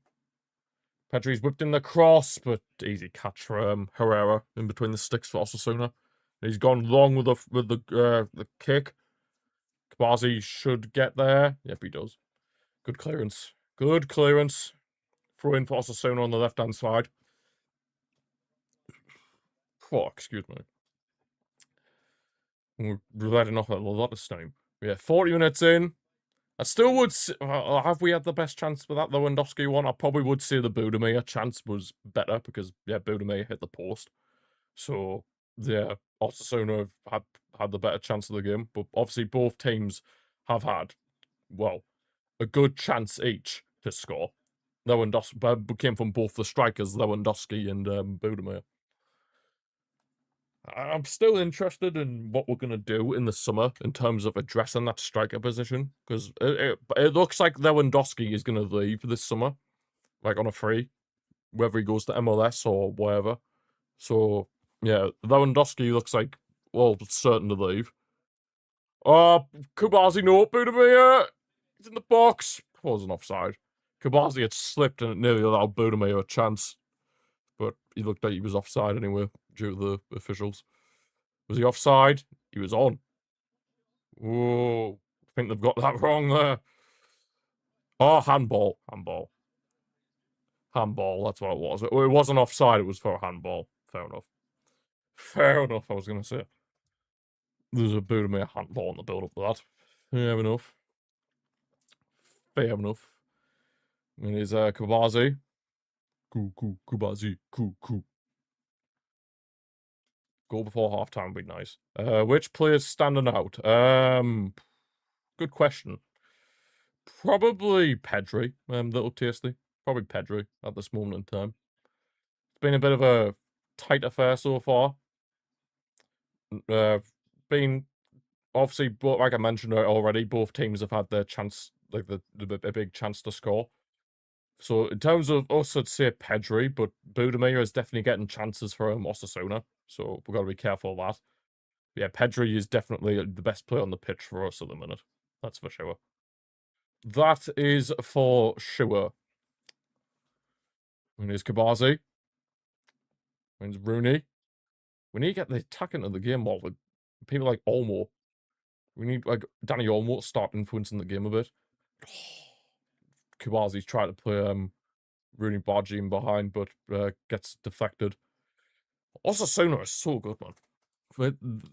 Pedri's whipped in the cross, but easy catch for Herrera in between the sticks for Osasuna. He's gone long with the kick. Kbazi should get there. Yep, he does. Good clearance. Good clearance. Throw in for Osasuna on the left-hand side. Oh, excuse me. We're letting off a lot of steam. Yeah, 40 minutes in. I still would... have we had the best chance with that Lewandowski one? I probably would say the Budimir chance was better because, yeah, Budimir hit the post. So, yeah, Osasuna have had the better chance of the game. But obviously both teams have had, well, a good chance each to score. Lewandowski came from both the strikers, Lewandowski and Budimir. I'm still interested in what we're going to do in the summer in terms of addressing that striker position, because it looks like Lewandowski is going to leave this summer, like on a free, whether he goes to MLS or wherever. So, yeah, Lewandowski looks like, well, certain to leave. Kubazi, no, Budimir! He's in the box. Wasn't offside. Kabasi had slipped and it nearly allowed Budimir a chance. But he looked like he was offside anyway, due to the officials. Was he offside? He was on. Whoa. I think they've got that wrong there. Oh, handball. Handball. Handball, that's what it was. It wasn't offside, it was for a handball. Fair enough. Fair enough, I was going to say. There's a Budimir handball in the build-up to that. Fair enough. Fair enough. And here's Kabasi. Kabasi. Goal before half-time would be nice. Which player's standing out? Good question. Probably Pedri, little tasty. Probably Pedri at this moment in time. It's been a bit of a tight affair so far. Been obviously, but like I mentioned already, both teams have had their chance, like a big chance to score. So in terms of us, I'd say Pedri, but Budimir is definitely getting chances for Osasuna. So we've got to be careful of that. Yeah, Pedri is definitely the best player on the pitch for us at the minute. That's for sure. That is for sure. And here's Kabasi. When's Rooney? We need to get the attack into the game more with people like Olmo. We need, like, Danny Olmo to start influencing the game a bit. Kabasi's trying to play Rooney barging behind, but gets deflected. Osasuna is so good, man.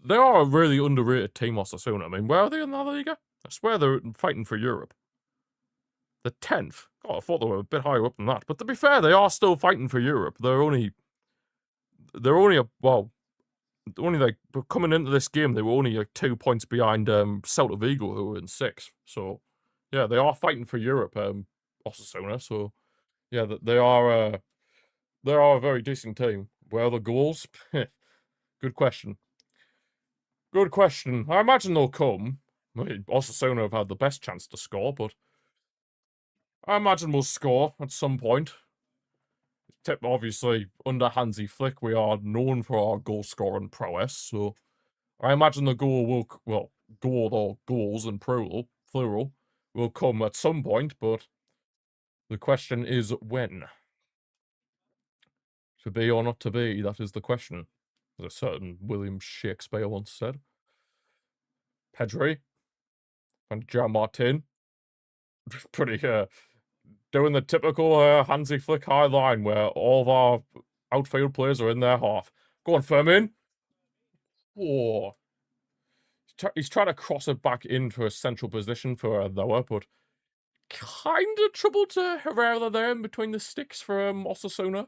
They are a really underrated team, Osasuna. I mean, where are they in the Liga? I swear they're fighting for Europe. The 10th? God, I thought they were a bit higher up than that. But to be fair, they are still fighting for Europe. They're only like, coming into this game, they were only like 2 points behind Celta Vigo, who were in 6th. So, yeah, they are fighting for Europe, Osasuna. So, yeah, they are a very decent team. Where are the goals? Good question. Good question. I imagine they'll come. I mean, Osasuna have had the best chance to score, but I imagine we'll score at some point. Obviously, under Hansi Flick, we are known for our goal-scoring prowess, so I imagine the goal or goals in plural, will come at some point, but the question is when. To be or not to be, that is the question, as a certain William Shakespeare once said. Pedri and Jean Martin. Pretty, doing the typical Hansi Flick high line where all of our outfield players are in their half. Go on, Firmin. Oh. He's trying to cross it back into a central position for Noah, but kind of troubled Herrera there in between the sticks for Osasuna.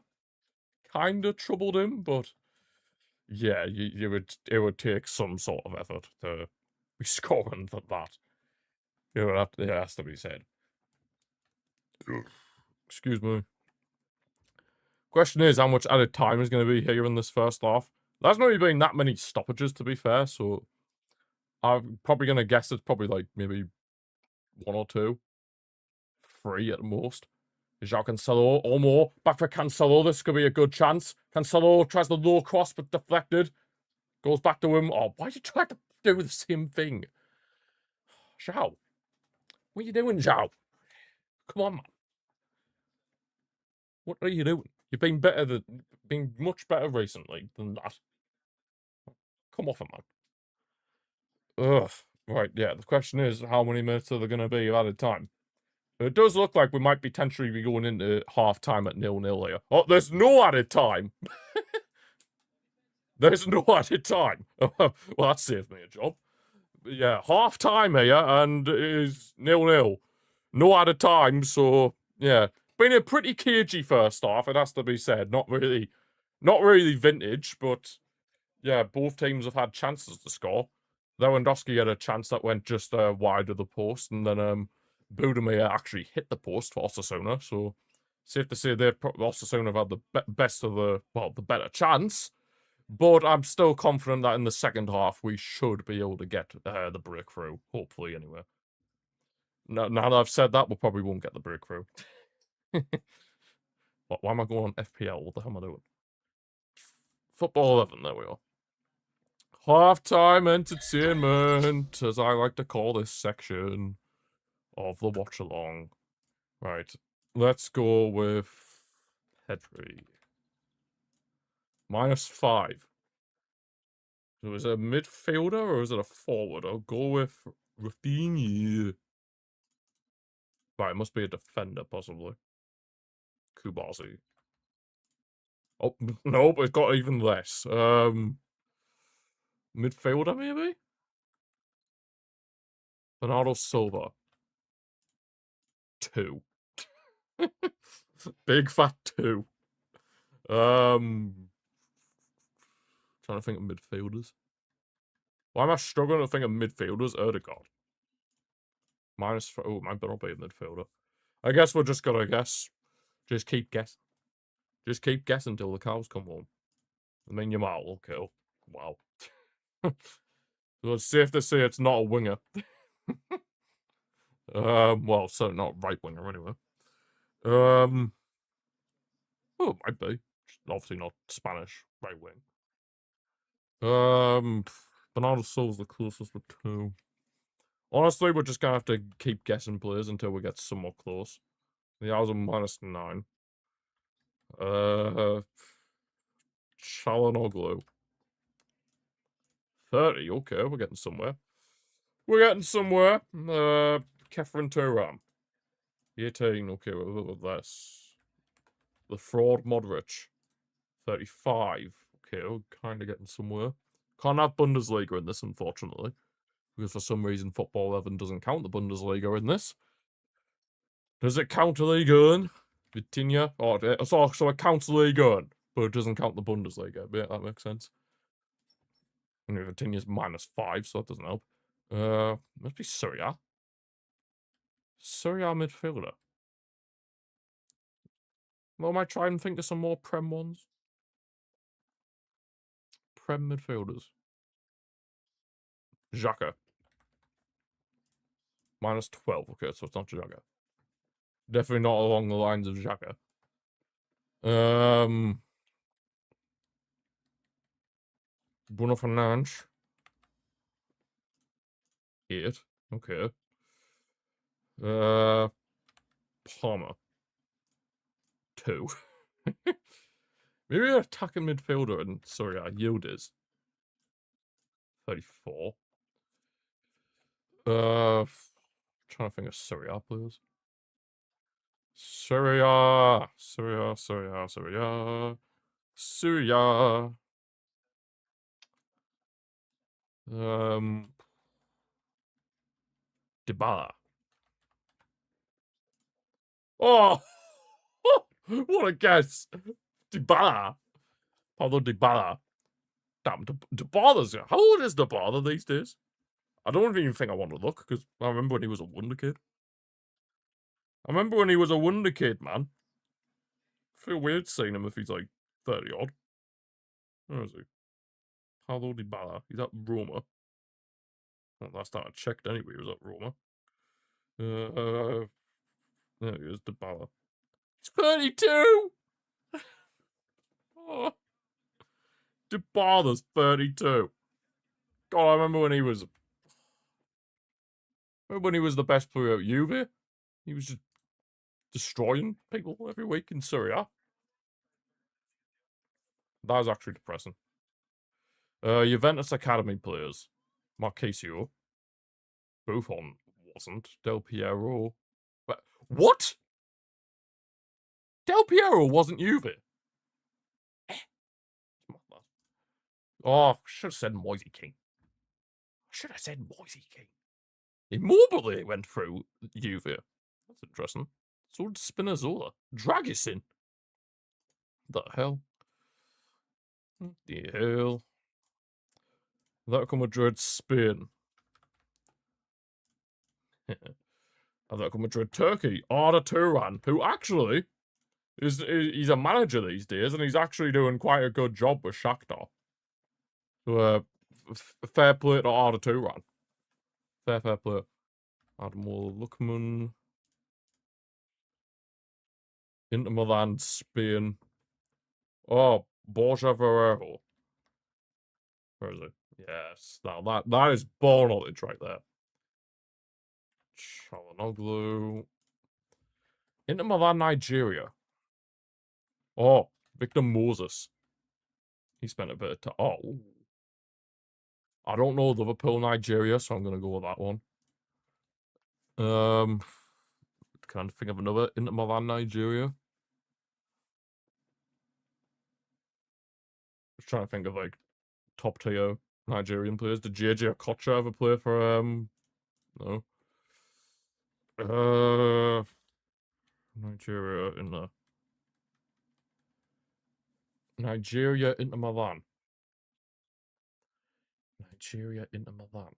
Kind of troubled him, but yeah, it would take some sort of effort to be scoring for that. It has to be said. Excuse me. Question is, how much added time is going to be here in this first half? There's not even been that many stoppages, to be fair, so I'm probably going to guess it's probably like maybe 1 or 2. 3 at most. João Cancelo, or more. Back for Cancelo, this could be a good chance. Cancelo tries the low cross, but deflected. Goes back to him. Oh, why are you trying to do the same thing? João. What are you doing, João? Come on, man. What are you doing? You've been much better recently than that. Come off it, man. Ugh. Right, yeah, the question is, how many minutes are there going to be of added time? It does look like we might potentially be going into half-time at 0-0 here. Oh, there's no added time! There's no added time! Well, that saved me a job. But yeah, half-time here, and it is 0-0. No added time, so, yeah. Been a pretty cagey first half, it has to be said. Not really vintage, but, yeah, both teams have had chances to score. Lewandowski had a chance that went just wide of the post, and then Budimir actually hit the post for Osasuna, so safe to say Osasuna have had the better chance, but I'm still confident that in the second half we should be able to get the breakthrough, hopefully anyway. Now that I've said that, we probably won't get the breakthrough. Why am I going on FPL? What the hell am I doing? Football 11, there we are. Half-time entertainment, as I like to call this section of the watch-along. Right. Let's go with Pedri. -5. So is it a midfielder or is it a forward? I'll go with Rafinha. Right, it must be a defender, possibly. Kubazi. Oh, nope, it's got even less. Midfielder, maybe? Bernardo Silva. 2. Big fat 2. Trying to think of midfielders. Why am I struggling to think of midfielders? Erdegaard. Oh, might not be a midfielder. I guess we're just gonna guess. Just keep guessing. Just keep guessing till the cows come home. I mean, Yamal, okay. Wow. So it's safe to say it's not a winger. Well, so not right winger anyway. Oh, it might be. Obviously not Spanish right wing. Bernardo Silva's the closest with 2. Honestly, we're just gonna have to keep guessing players until we get somewhat close. The hours are -9. Chalanoglu. 30, okay, we're getting somewhere. We're getting somewhere. Kefren Turam. 18, okay, with this. The fraud Modric. 35. Okay, we're kind of getting somewhere. Can't have Bundesliga in this, unfortunately. Because for some reason, Football 11 doesn't count the Bundesliga in this. Does it count the Liga 1? Vitinha? Oh, so it counts the Liga 1, but it doesn't count the Bundesliga. Yeah, that makes sense. And Vitinha's -5, so that doesn't help. Must be Syria. Syria midfielder. Well, I might try and think of some more Prem ones. Prem midfielders. Xhaka. -12. Okay, so it's not Xhaka. Definitely not along the lines of Xhaka. Bruno Fernandes. 8. Okay. Palmer. 2. Maybe an attacking midfielder in Syria. Yildiz. 34. Trying to think of Syria players. Syria. Dybala. Oh, what a guess! Dybala. Pablo Dybala. Damn, Dybala's. How old is Dybala these days? I don't even think I want to look because I remember when he was a wonder kid. Man. I feel weird seeing him if he's like 30 odd. Where is he? Paulo Dybala. He's at Roma. Well, last time I checked anyway, he was at Roma. There he is, Dybala. He's 32! Oh. Dybala's 32. God, I remember when he was the best player at Juve. He was just destroying people every week in Syria. That was actually depressing. Juventus Academy players. Marquesio. Buffon wasn't. Del Piero. What? Del Piero wasn't Juve. Oh, should have said Moise King. Immobile went through Juve. That's interesting. So did Spinazzola. Dragusin. The hell? The hell? Atletico Madrid, Spain. Atletico Madrid, Turkey. Arda Turan, who actually he's a manager these days, and he's actually doing quite a good job with Shakhtar. So, fair play to Arda Turan. Fair play. Admiral Lukman. Inter Milan, Spain. Oh, Borja Ferrero. Where is it? Yes, that is ball knowledge right there. Chalanoglu. Inter Milan, Nigeria. Oh, Victor Moses. He spent a bit of time. Oh. I don't know Liverpool, Nigeria, so I'm going to go with that one. Can I think of another Inter Milan, Nigeria? Just trying to think of, like, top tier Nigerian players. Did JJ Okocha ever play for, no. Nigeria in the Nigeria Inter Milan. Nigeria Inter Milan.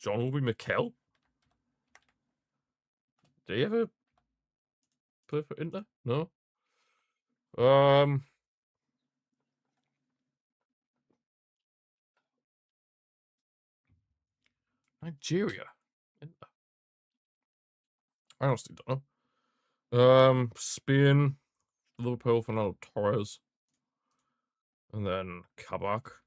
John Obi Mikel? Did he ever play for Inter? No. Nigeria. Inter. I honestly don't know. Spain, Liverpool, Fernando Torres, and then Kabak.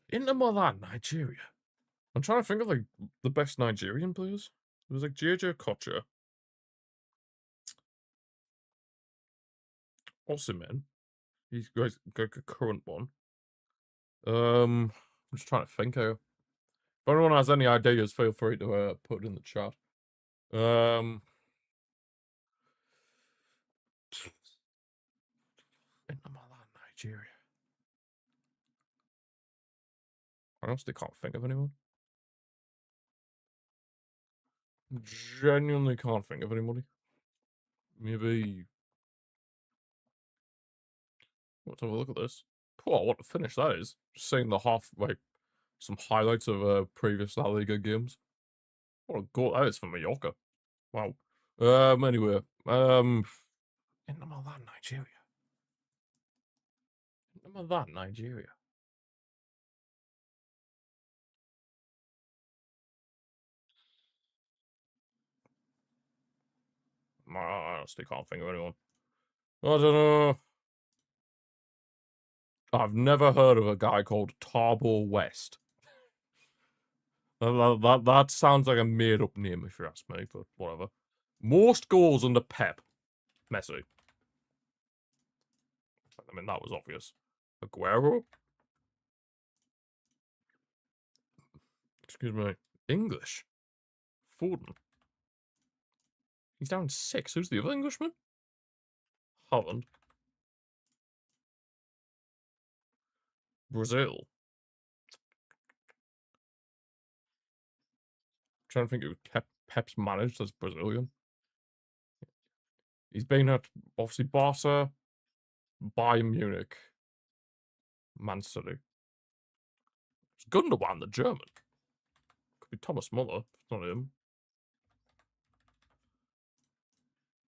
Inter Milan, Nigeria. I'm trying to think of, like, the best Nigerian players. It was like JJ Okocha, Osimhen. He's got a current one. I'm just trying to think here. If anyone has any ideas, feel free to put it in the chat. Inter Milan, Nigeria. I honestly can't think of anyone. Genuinely can't think of anybody. Maybe. Let's have a look at this. Oh, what a finish that is. Just seeing the some highlights of previous La Liga games. What a goal that is for Mallorca. Wow. Anyway. Inter Milan, Nigeria. Inter Milan, Nigeria. I honestly can't think of anyone. I don't know. I've never heard of a guy called Tarbo West. That sounds like a made-up name, if you ask me, but whatever. Most goals under Pep. Messi. I mean, that was obvious. Aguero? Excuse me. English? Foden? He's down 6. Who's the other Englishman? Holland. Brazil. I'm trying to think who Pep's managed as Brazilian. He's been at, obviously, Barca, Bayern Munich, Man City. It's Gundogan, the German. Could be Thomas Muller. It's not him.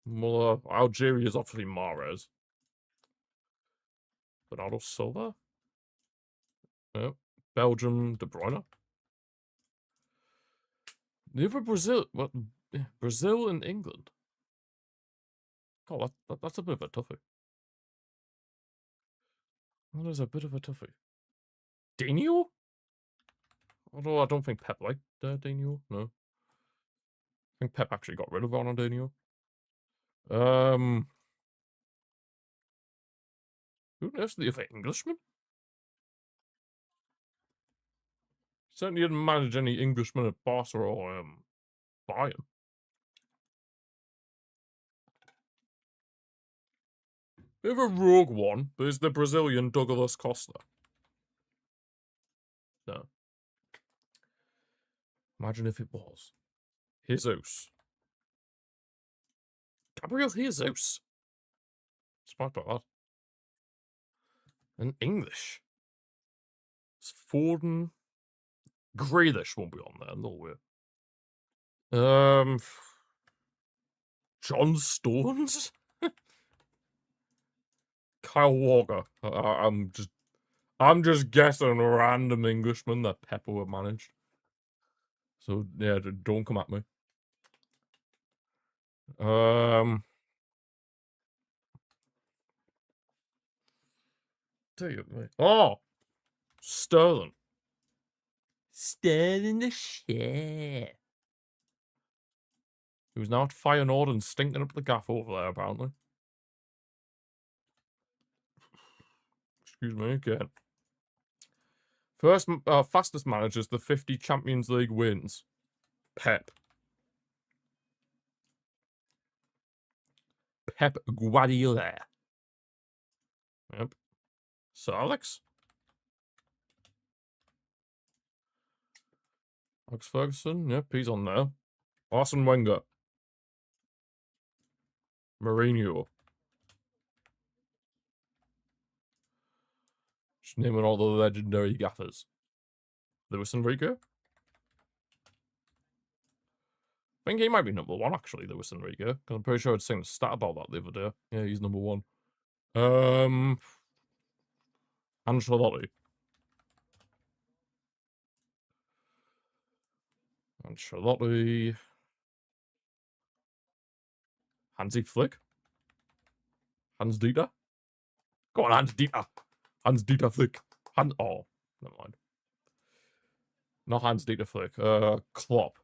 Muller. Algeria is obviously Mahrez. Bernardo Silva. Yeah. Belgium, De Bruyne. The other Brazil. What? Brazil and England. God, that's a bit of a toughie. That is a bit of a toughie. Daniel? Although I don't think Pep liked Daniel. No. I think Pep actually got rid of Ronaldinho. Who knows the other Englishman? Certainly didn't manage any Englishmen at Barca or Bayern. Bit of a rogue one, but is the Brazilian Douglas Costa? No. Imagine if it was. Jesus. Gabriel Jesus. Smart about that. And English. It's Foden. Grealish won't be on there, no way. John Stones? Kyle Walker. I'm just guessing a random Englishman that Pepper would managed. So yeah, don't come at me. Oh, Sterling. Sterling the shit. Who's now at Feyenoord and stinking up the gaff over there, apparently. Excuse me again. Fastest managers, the 50 Champions League wins. Pep. Pep Guardiola. Yep. Sir Alex. Alex Ferguson. Yep, he's on there. Arsene Wenger. Mourinho. Just naming all the legendary gaffers. Luis Enrique. I think he might be number one, actually, Luis Enrique. Because I'm pretty sure I'd seen a stat about that the other day. Yeah, he's number one. Ancelotti. Ancelotti. Hansi Flick. Hans Dieter. Go on, Hans Dieter. Hans Dieter Flick. Oh, never mind. Not Hans Dieter Flick. Klopp.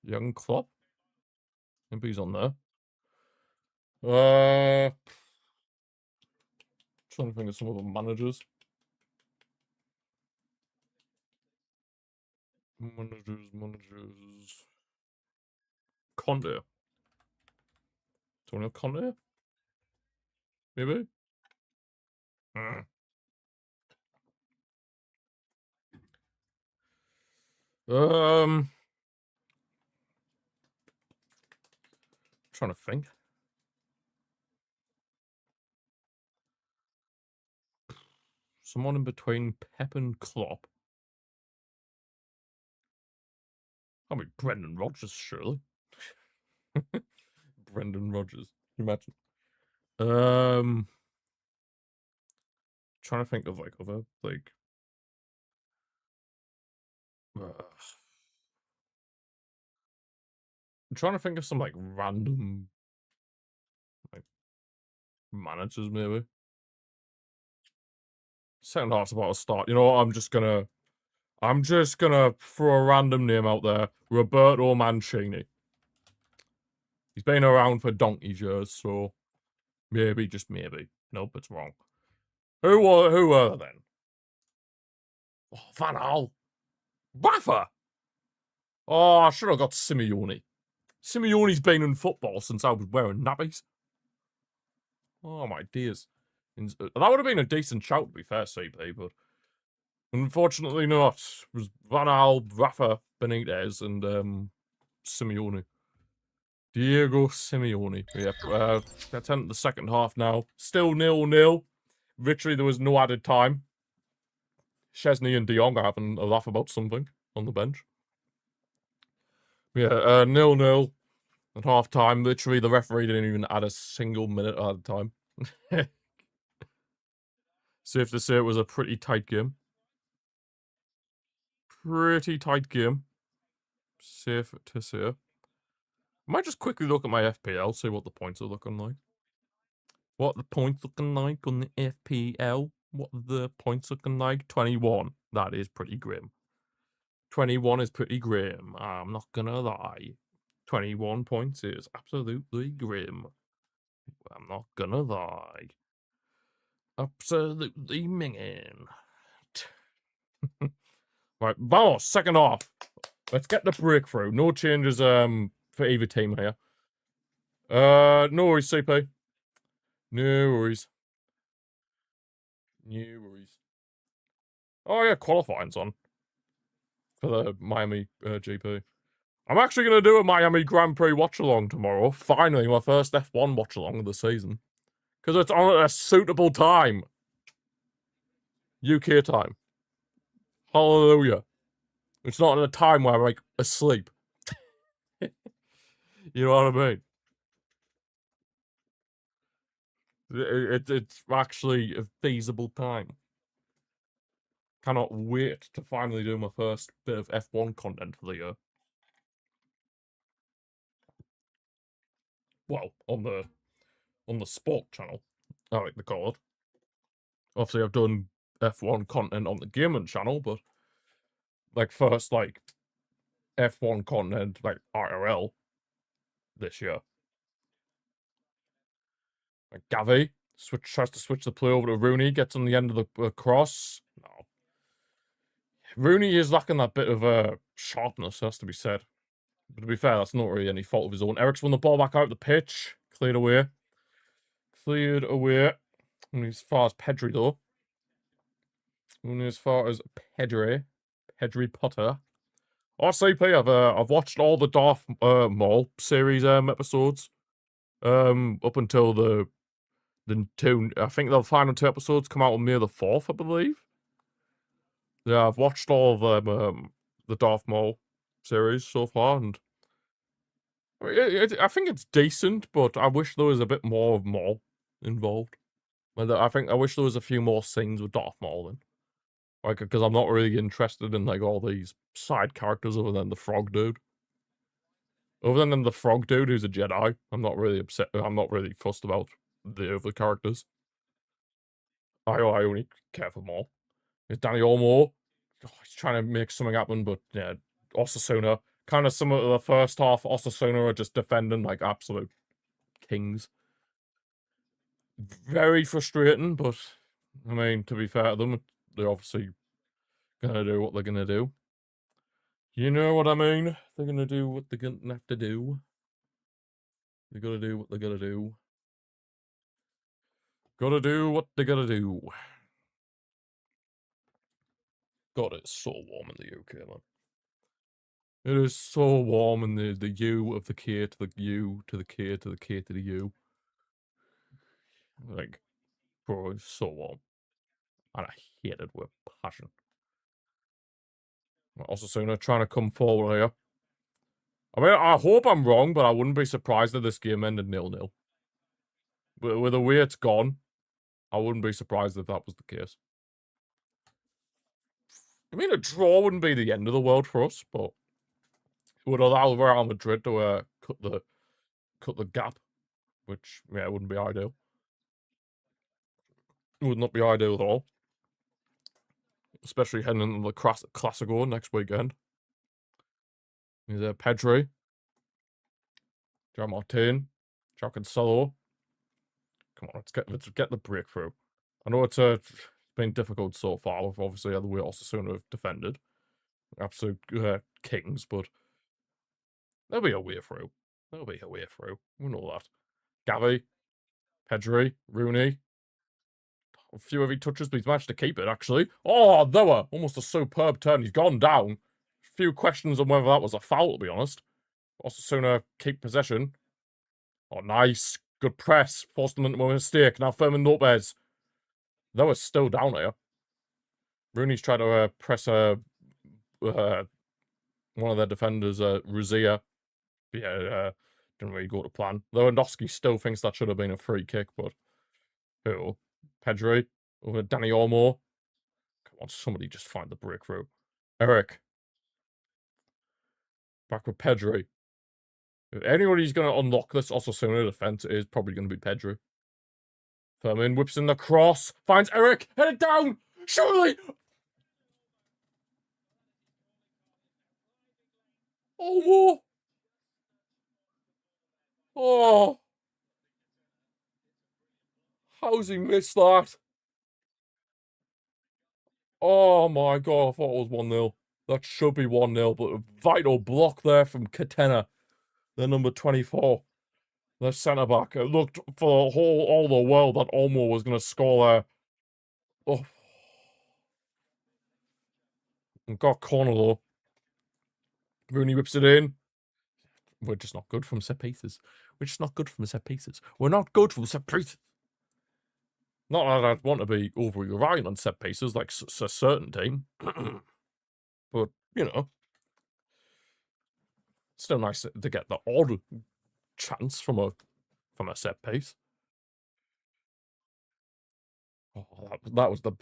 Young Klopp. Maybe he's on there. Trying to think of some of the managers. Managers. Conte. Antonio Conte? Maybe? Trying to think. Someone in between Pep and Klopp. I mean, Brendan Rodgers, surely. Brendan Rodgers. Can you imagine? Trying to think of like other like. I'm trying to think of some like random like managers maybe. Second half's about to start. You know what? I'm just gonna throw a random name out there. Roberto Mancini. He's been around for donkey's years, so maybe, just maybe. Nope, it's wrong. Who were they then? Oh, Van Gaal. Rafa! Oh, I should have got Simeone. Simeone's been in football since I was wearing nappies. Oh, my dears. That would have been a decent shout, to be fair, CP, but unfortunately not. It was Van Gaal, Rafa Benitez, and Simeone. Diego Simeone. Yep. Let's enter the second half now. Still 0-0. Literally, there was no added time. Chesney and De Jong are having a laugh about something on the bench. Yeah, 0-0 at half time. Literally, the referee didn't even add a single minute at a time. Safe to say it was a pretty tight game. Pretty tight game. Safe to say. I might just quickly look at my FPL, see what the points are looking like. What the points looking like on the FPL? What the points looking like? 21. That is pretty grim. 21 is pretty grim. I'm not gonna lie. 21 points is absolutely grim. I'm not gonna lie. Absolutely minging. Right, vamos, second half. Let's get the breakthrough. No changes for either team here. No worries, CP. No worries. No worries. Oh yeah, qualifying's on for the Miami GP. I'm actually going to do a Miami Grand Prix watch-along tomorrow. Finally, my first F1 watch-along of the season. Because it's on at a suitable time. UK time. Hallelujah. It's not at a time where I'm, like, asleep. You know what I mean? It's actually a feasible time. Cannot wait to finally do my first bit of F1 content for the year. Well, on the sport channel, I like to call it. Obviously, I've done F1 content on the gaming channel, but like first like F1 content like IRL this year. Like Gavi tries to switch the play over to Rooney, gets on the end of the cross. No, Rooney is lacking that bit of sharpness, has to be said. But to be fair, that's not really any fault of his own. Eric's won the ball back out the pitch, cleared away. Only as far as Pedri though. Only as far as Pedri Potter. RCP, I've watched all the Darth Maul series episodes. Up until the two, I think the final 2 episodes come out on May the 4th, I believe. Yeah, I've watched all of them, the Darth Maul series so far, and I think it's decent, but I wish there was a bit more of Maul involved. I wish there was a few more scenes with Darth Maul in. Like, because I'm not really interested in, like, all these side characters other than the frog dude. Other than the frog dude who's a Jedi, I'm not really fussed about the other characters. I only care for Maul. It's Danny Olmo. Oh, he's trying to make something happen, but yeah, Osasuna. Kind of some of the first half, Osasuna are just defending like absolute kings. Very frustrating, but I mean, to be fair to them, they're obviously gonna do what they're gonna do. You know what I mean? They're gonna do what they're gonna have to do. They gotta do what they gotta do. Gotta do what they gotta do. God, it's so warm in the UK, man. It is so warm in the U of the K to the U to the K to the K to the U. Like, bro, it's so warm. And I hate it with passion. Osasuna trying to come forward here. I mean, I hope I'm wrong, but I wouldn't be surprised if this game ended 0-0. With the way it's gone, I wouldn't be surprised if that was the case. I mean, a draw wouldn't be the end of the world for us, but it would allow Real Madrid to cut the gap, which, yeah, wouldn't be ideal. It would not be ideal at all. Especially heading into the Classico next weekend. He's Pedri. John Martin. João Cancelo. Come on, let's get the breakthrough. I know it's been difficult so far with obviously the way Osasuna have defended. Absolute kings, but there'll be a way through. There'll be a way through. We know that. Gavi, Pedri, Rooney. A few of he touches, but he's managed to keep it, actually. Oh, Noah! Almost a superb turn. He's gone down. A few questions on whether that was a foul, to be honest. Osasuna keep possession. Oh, nice. Good press. Forced them into a mistake. Now Fermin Lopez. Noah's still down here. Rooney's trying to press one of their defenders, Ruzia. Yeah, didn't really go to plan. Lewandowski still thinks that should have been a free kick, but who? Pedri over Danny Olmo. Come on, somebody just find the breakthrough. Eric. Back with Pedri. If anybody's going to unlock this Osasuna defense, it is probably going to be Pedri. Fermin whips in the cross. Finds Eric. Head it down. Surely. Olmo. Oh. How's he missed that? Oh my god, I thought it was 1-0. That should be 1-0, but a vital block there from Catena, the number 24. The centre back. It looked for all the world that Olmo was going to score there. Oh. And got corner though. Rooney whips it in. We're just not good from set pieces. We're just not good from set pieces. We're not good from set pieces. Not that I'd want to be overly reliant on set pieces like a certain team. But, you know. Still nice to get the odd chance from a set piece. Oh, that was the...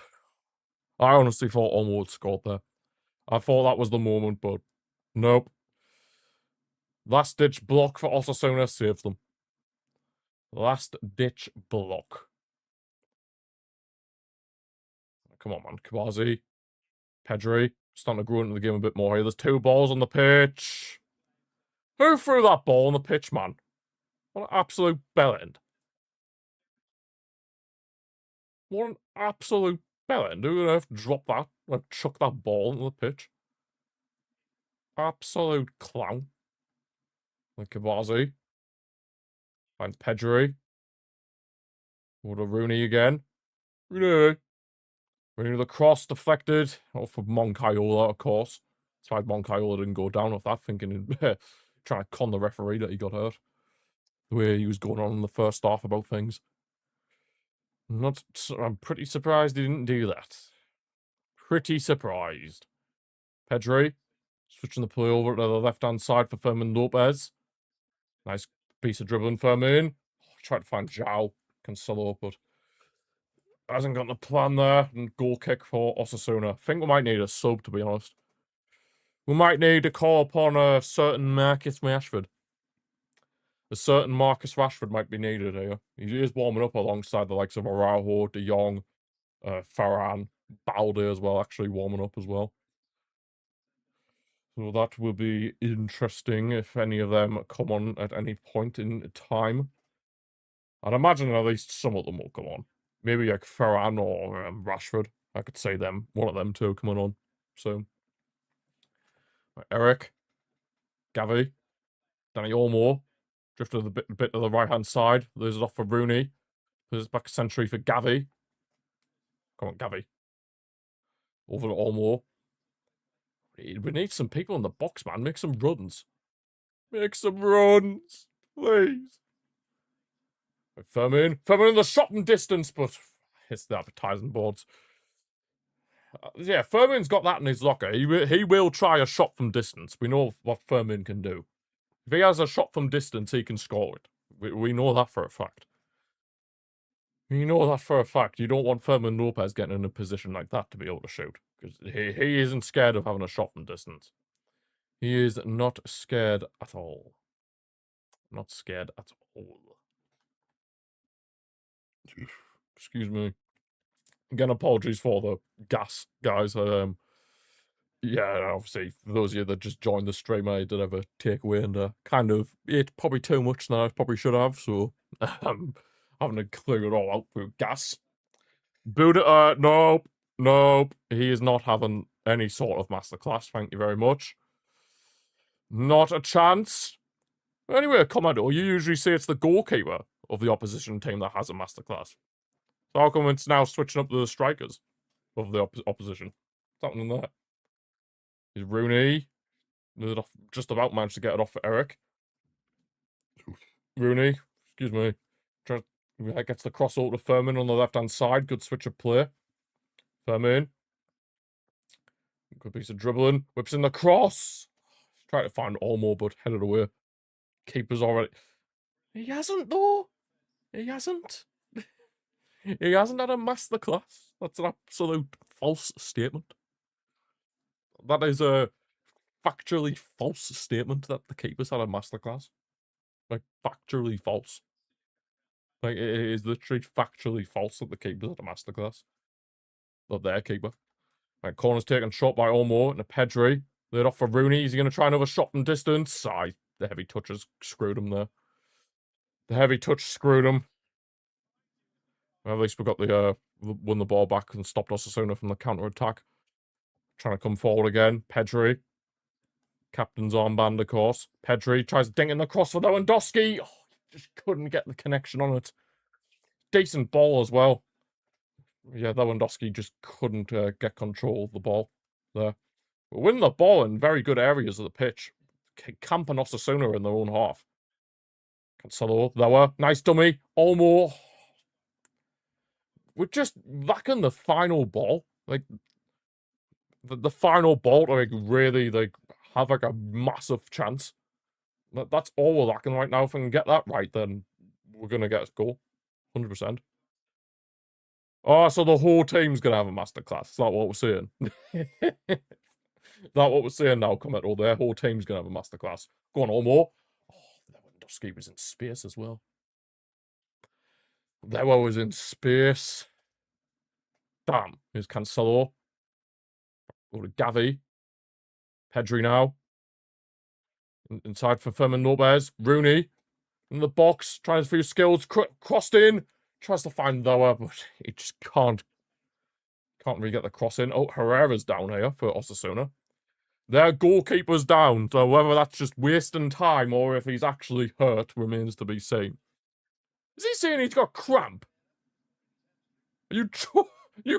I honestly thought Onward scored there. I thought that was the moment, but nope. Last-ditch block for Osasuna saves them. Last-ditch block. come on, man. Kvazi. Pedri. Starting to grow into the game a bit more here. There's 2 balls on the pitch. Who threw that ball on the pitch, man? What an absolute bellend. What an absolute bellend. Who on earth dropped that? Like, chuck that ball into the pitch? Absolute clown. Like Kvazi. Finds Pedri. What a Rooney again. Rooney. Rooney the cross deflected. Off for Moncayola, of course. That's why Moncayola didn't go down with that, thinking trying to con the referee that he got hurt. The way he was going on in the first half about things. I'm pretty surprised he didn't do that. Pretty surprised. Pedri. Switching the play over to the left-hand side for Fermin Lopez. Nice piece of dribbling, Fermin. Tried to find Zhao. Cancelo, but hasn't got the plan there. And goal kick for Osasuna. I think we might need a sub, to be honest. We might need to call upon a certain Marcus Rashford. A certain Marcus Rashford might be needed here. He is warming up alongside the likes of Araujo, De Jong, Farran, Balde as well, actually warming up as well. So that will be interesting if any of them come on at any point in time. I'd imagine at least some of them will come on. Maybe like Farran or Rashford. I could say them. One of them two coming on soon. Right, Eric. Gavi. Danny Olmo. Drifted a bit to the right-hand side. Loses it off for Rooney. Loses back century for Gavi. Come on, Gavi. Over to Olmo. We need some people in the box, man. Make some runs. Make some runs. Please. Fermin. Fermin in the shopping distance, but hits the advertising boards. Yeah, Fermin's got that in his locker. He will try a shot from distance. We know what Fermin can do. If he has a shot from distance, he can score it. We know that for a fact. You know that for a fact. You don't want Fermin Lopez getting in a position like that to be able to shoot. Because he isn't scared of having a shot from distance. He is not scared at all. Not scared at all. Excuse me. Again, apologies for the gas, guys. Yeah, obviously, for those of you that just joined the stream, I did have a takeaway and kind of ate probably too much than I probably should have, so having to clear it all out with gas. Buddha, nope, nope. He is not having any sort of masterclass, thank you very much. Not a chance. Anyway, Commodore, you usually say it's the goalkeeper of the opposition team that has a masterclass. So how come it's now switching up to the strikers of the opposition? What's happening there? Is Rooney just about managed to get it off for Eric. Rooney, excuse me. Gets the cross over to Fermin on the left-hand side. Good switch of play. Fermin. Good piece of dribbling. Whips in the cross. Trying to find Olmo, but headed away. Keeper's already... He hasn't, though. He hasn't. He hasn't had a masterclass. That's an absolute false statement. That is a factually false statement that the keeper's had a masterclass. Like, factually false. Like, it is literally factually false that the keeper's had a masterclass. Not their keeper. Right, corner's taken shot by Olmo and a Pedri. Laid off for Rooney. Is he going to try another shot from distance? The heavy touch has screwed him there. The heavy touch screwed him. Well, at least we got won the ball back and stopped Osasuna from the counter-attack. Trying to come forward again. Pedri. Captain's armband, of course. Pedri tries to dink in the cross for Lewandowski. Oh, just couldn't get the connection on it. Decent ball as well. Yeah, Lewandowski just couldn't get control of the ball there. We're winning the ball in very good areas of the pitch. Camping Osasuna in their own half. Cancelo, lower. Nice dummy. Olmo. We're just lacking the final ball. Like, the final ball to, like, really, like, have, like, a massive chance. That's all we're lacking right now. If we can get that right, then we're going to get a goal. 100%. Oh, so the whole team's going to have a masterclass. Is that what we're saying? Is that what we're saying now, Comet? Their whole team's going to have a masterclass. Go on, Olmo. Oh, Lewandowski was in space as well. Lewa was in space. Damn. Here's Cancelo. Go to Gavi. Pedri now. Inside for Fermin Lopez. Rooney. In the box. Tries for his skills. Crossed in. Tries to find Lower, but he just can't really get the cross in. Oh, Herrera's down here for Osasuna. Their goalkeeper's down, so whether that's just wasting time or if he's actually hurt remains to be seen. Is he saying he's got cramp? You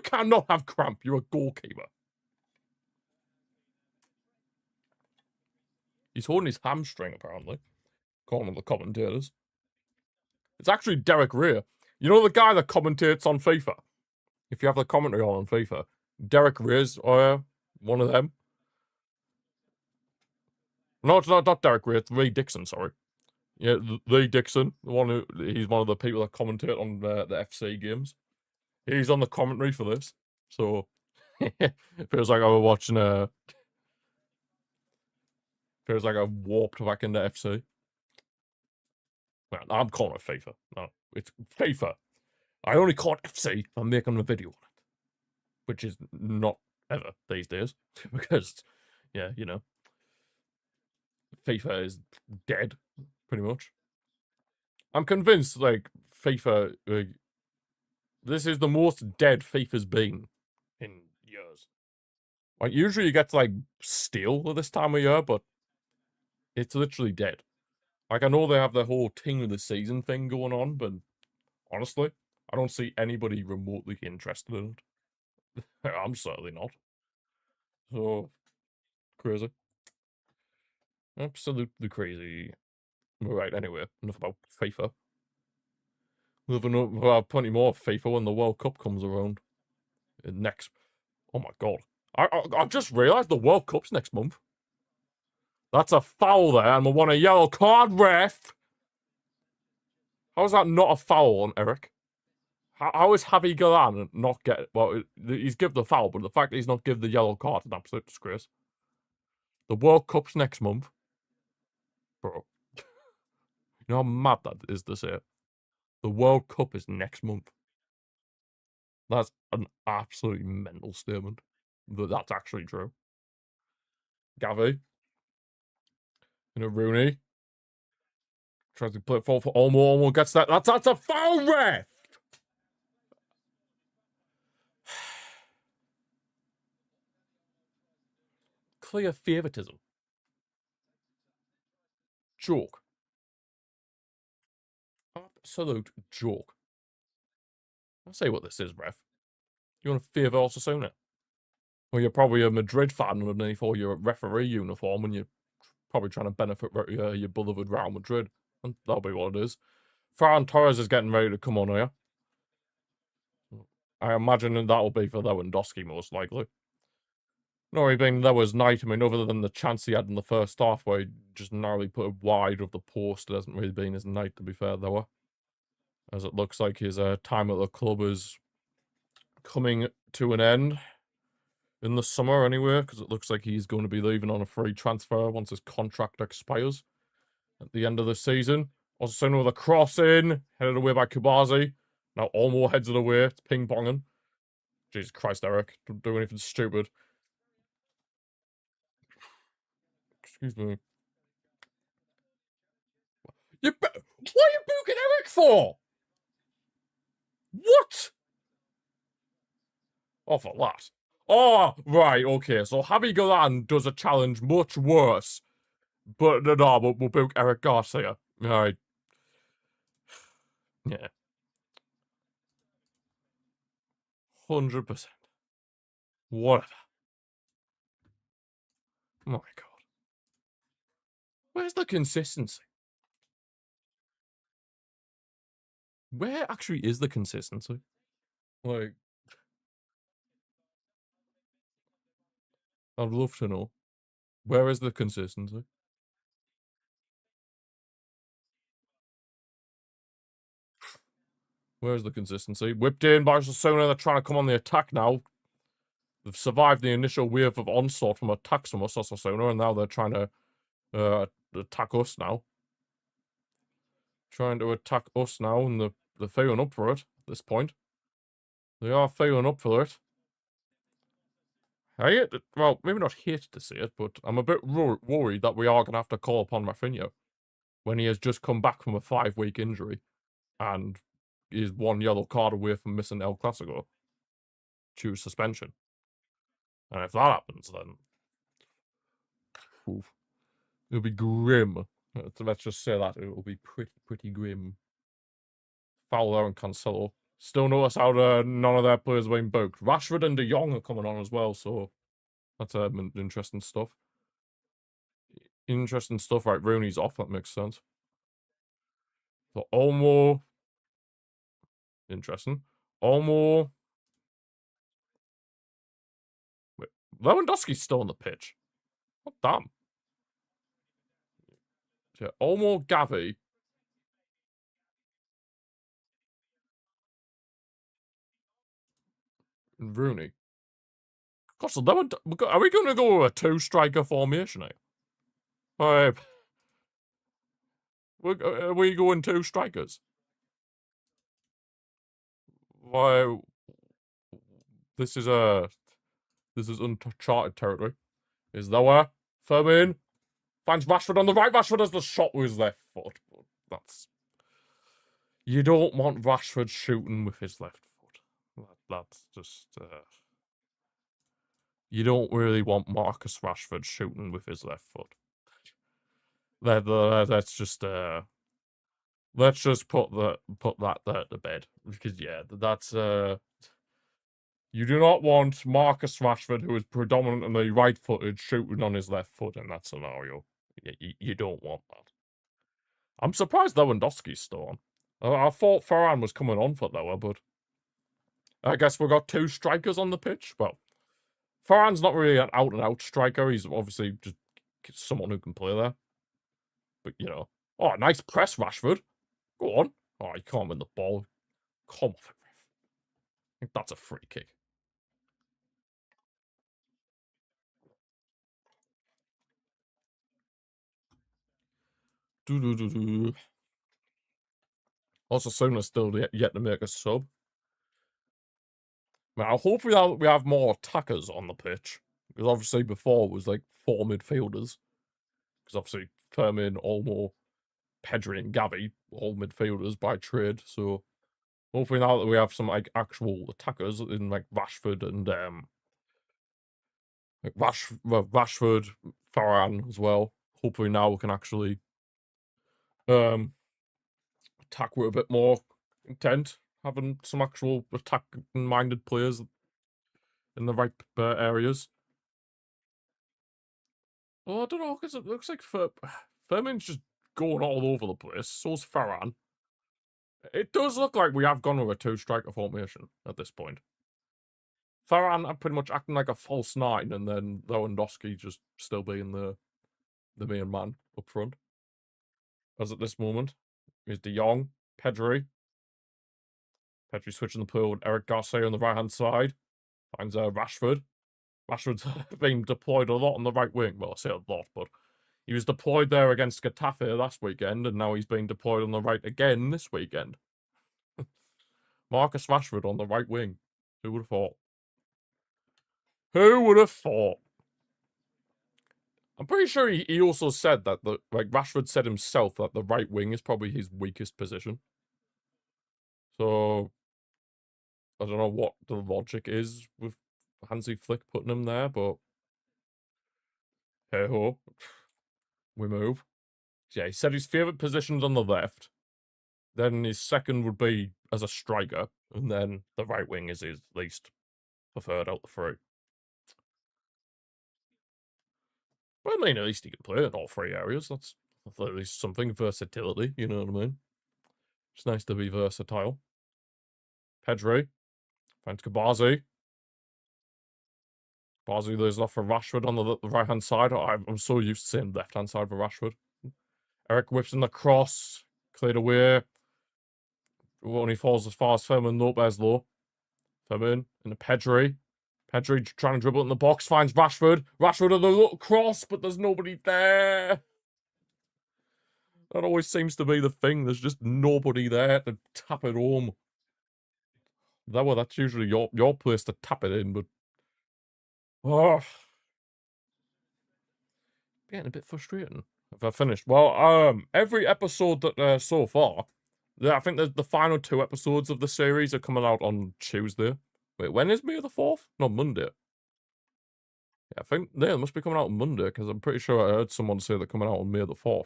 cannot have cramp. You're a goalkeeper. He's holding his hamstring, apparently. According to the commentators. It's actually Derek Rea. You know the guy that commentates on FIFA? If you have the commentary on FIFA. Derek Rea's one of them. No, it's not Derek Rea. It's Ray Dixon, sorry. Yeah, Ray Dixon. He's one of the people that commentate on the FC games. He's on the commentary for this. So, it feels like I was watching feels like I warped back into FC. Man, I'm calling it FIFA. No, it's FIFA. I only call it FC if I'm making a video on it. Which is not ever these days. Because, yeah, you know. FIFA is dead, pretty much. I'm convinced, like, FIFA... this is the most dead FIFA's been in years. Like, usually you get to, like, steal at this time of year, but it's literally dead. Like, I know they have the whole team of the season thing going on, but honestly, I don't see anybody remotely interested in it. I'm certainly not. So, crazy. Absolutely crazy. Right, anyway, enough about FIFA. We'll have plenty more FIFA when the World Cup comes around. Next. Oh my god. I just realised the World Cup's next month. That's a foul there, and we want a yellow card, ref! How is that not a foul on Eric? How is Javi Galan not get... Well, he's given the foul, but the fact that he's not given the yellow card is an absolute disgrace. The World Cup's next month. Bro. You know how mad that is to say? The World Cup is next month. That's an absolutely mental statement. That's actually true. Gavi. Rooney. Tries to play it forward for Olmo. Olmo gets that. That's a foul, ref! Clear favoritism. Joke. Absolute joke. I'll say what this is, ref. You want to favour Osasuna? Well, you're probably a Madrid fan underneath all your referee uniform and you're probably trying to benefit your beloved Real Madrid. And that'll be what it is. Ferran Torres is getting ready to come on here. I imagine that'll be for Lewandowski, most likely. No, being there was night. I mean, other than the chance he had in the first half where he just narrowly put it wide of the post, it hasn't really been his night, to be fair, though. As it looks like his time at the club is coming to an end in the summer anyway, because it looks like he's going to be leaving on a free transfer once his contract expires at the end of the season. Osasuna with a cross in, headed away by Kubazi. Now Olmo heads it away. It's ping-ponging. Jesus Christ, Eric. Don't do anything stupid. Excuse me. What are you booking Eric for? What? Oh, for that. Oh, right, okay. So Javi Galan does a challenge much worse. But no, we'll book Eric Garcia. Alright. Yeah. 100%. Whatever. Oh my god. Where's the consistency? Where actually is the consistency? Like, I'd love to know. Where is the consistency? Where's the consistency? Whipped in by Osasuna. They're trying to come on the attack now. They've survived the initial wave of onslaught from attacks from us, Osasuna, and now they're trying to attack us now. Trying to attack us now, and they're feeling up for it at this point. They are feeling up for it. Well, maybe not hate to see it, but I'm a bit worried that we are going to have to call upon Rafinha when he has just come back from a 5-week injury and is one yellow card away from missing El Clasico due to suspension. And if that happens, then oof, it'll be grim. Let's just say that. It will be pretty grim. Fowler and Cancelo. Still notice how none of their players are being booked. Rashford and De Jong are coming on as well, so that's interesting stuff. Interesting stuff. Right, Rooney's off. That makes sense. So Olmo. Interesting. Olmo. Wait, Lewandowski's still on the pitch. What damn? Yeah, Olmo, Gavi. And Rooney. God, so are we going to go with a 2-striker formation here? Are we going 2 strikers? Why? This is uncharted territory. Is lower. Firmin finds Rashford on the right. Rashford has the shot with his left foot. That's you don't want Rashford shooting with his left foot. That's just you don't really want Marcus Rashford shooting with his left foot. Let's just put that there to bed because yeah, that's you do not want Marcus Rashford, who is predominantly right-footed, shooting on his left foot in that scenario. You don't want that. I'm surprised Lewandowski's still on. I thought Varane was coming on for Lower, but I guess we've got 2 strikers on the pitch. Well, Varane's not really an out-and-out striker. He's obviously just someone who can play there. But, you know. Oh, nice press, Rashford. Go on. Oh, you can't win the ball. Come on, ref. I think that's a free kick. Osasuna still yet to make a sub. Now, hopefully we have more attackers on the pitch. Because obviously before it was like 4 midfielders. Because obviously Firmin, Olmo, Pedri and Gavi, all midfielders by trade. So hopefully now that we have some like actual attackers in like Rashford and Rashford, Varane as well. Hopefully now we can actually attack with a bit more intent, having some actual attack-minded players in the right areas. Well, I don't know, because it looks like Firmin's just going all over the place. So's Varane. It does look like we have gone with a 2-striker formation at this point. Varane are pretty much acting like a false 9, and then Lewandowski just still being the main man up front. As at this moment, is De Jong, Pedri. Pedri switching the pool with Eric Garcia on the right-hand side. Finds Rashford. Rashford's been deployed a lot on the right wing. Well, I say a lot, but he was deployed there against Getafe last weekend, and now he's being deployed on the right again this weekend. Marcus Rashford on the right wing. Who would have thought? Who would have thought? I'm pretty sure he also said that Rashford said himself that the right wing is probably his weakest position. So I don't know what the logic is with Hansi Flick putting him there, but hey ho, we move. Yeah, he said his favourite position's on the left. Then his second would be as a striker, and then the right wing is his least preferred out the 3. But I mean, at least he can play in all 3 areas. That's at least something. Versatility, you know what I mean? It's nice to be versatile. Pedri. Finds Kabazi. Kabazi lays off for Rashford on the right-hand side. I'm so used to saying left-hand side for Rashford. Eric whips in the cross. Cleared away. Only falls as far as Fermin Lopez, though. Fermin into Pedri. Pedri trying to dribble it in the box. Finds Rashford. Rashford with a little cross, but there's nobody there. That always seems to be the thing. There's just nobody there to tap it home. That's usually your place to tap it in, but oh, getting a bit frustrating. Have I finished? Well, every episode that so far, I think the final 2 episodes of the series are coming out on Tuesday. Wait, when is May the 4th? No, Monday. Yeah, I think they must be coming out on Monday because I'm pretty sure I heard someone say they're coming out on May the 4th.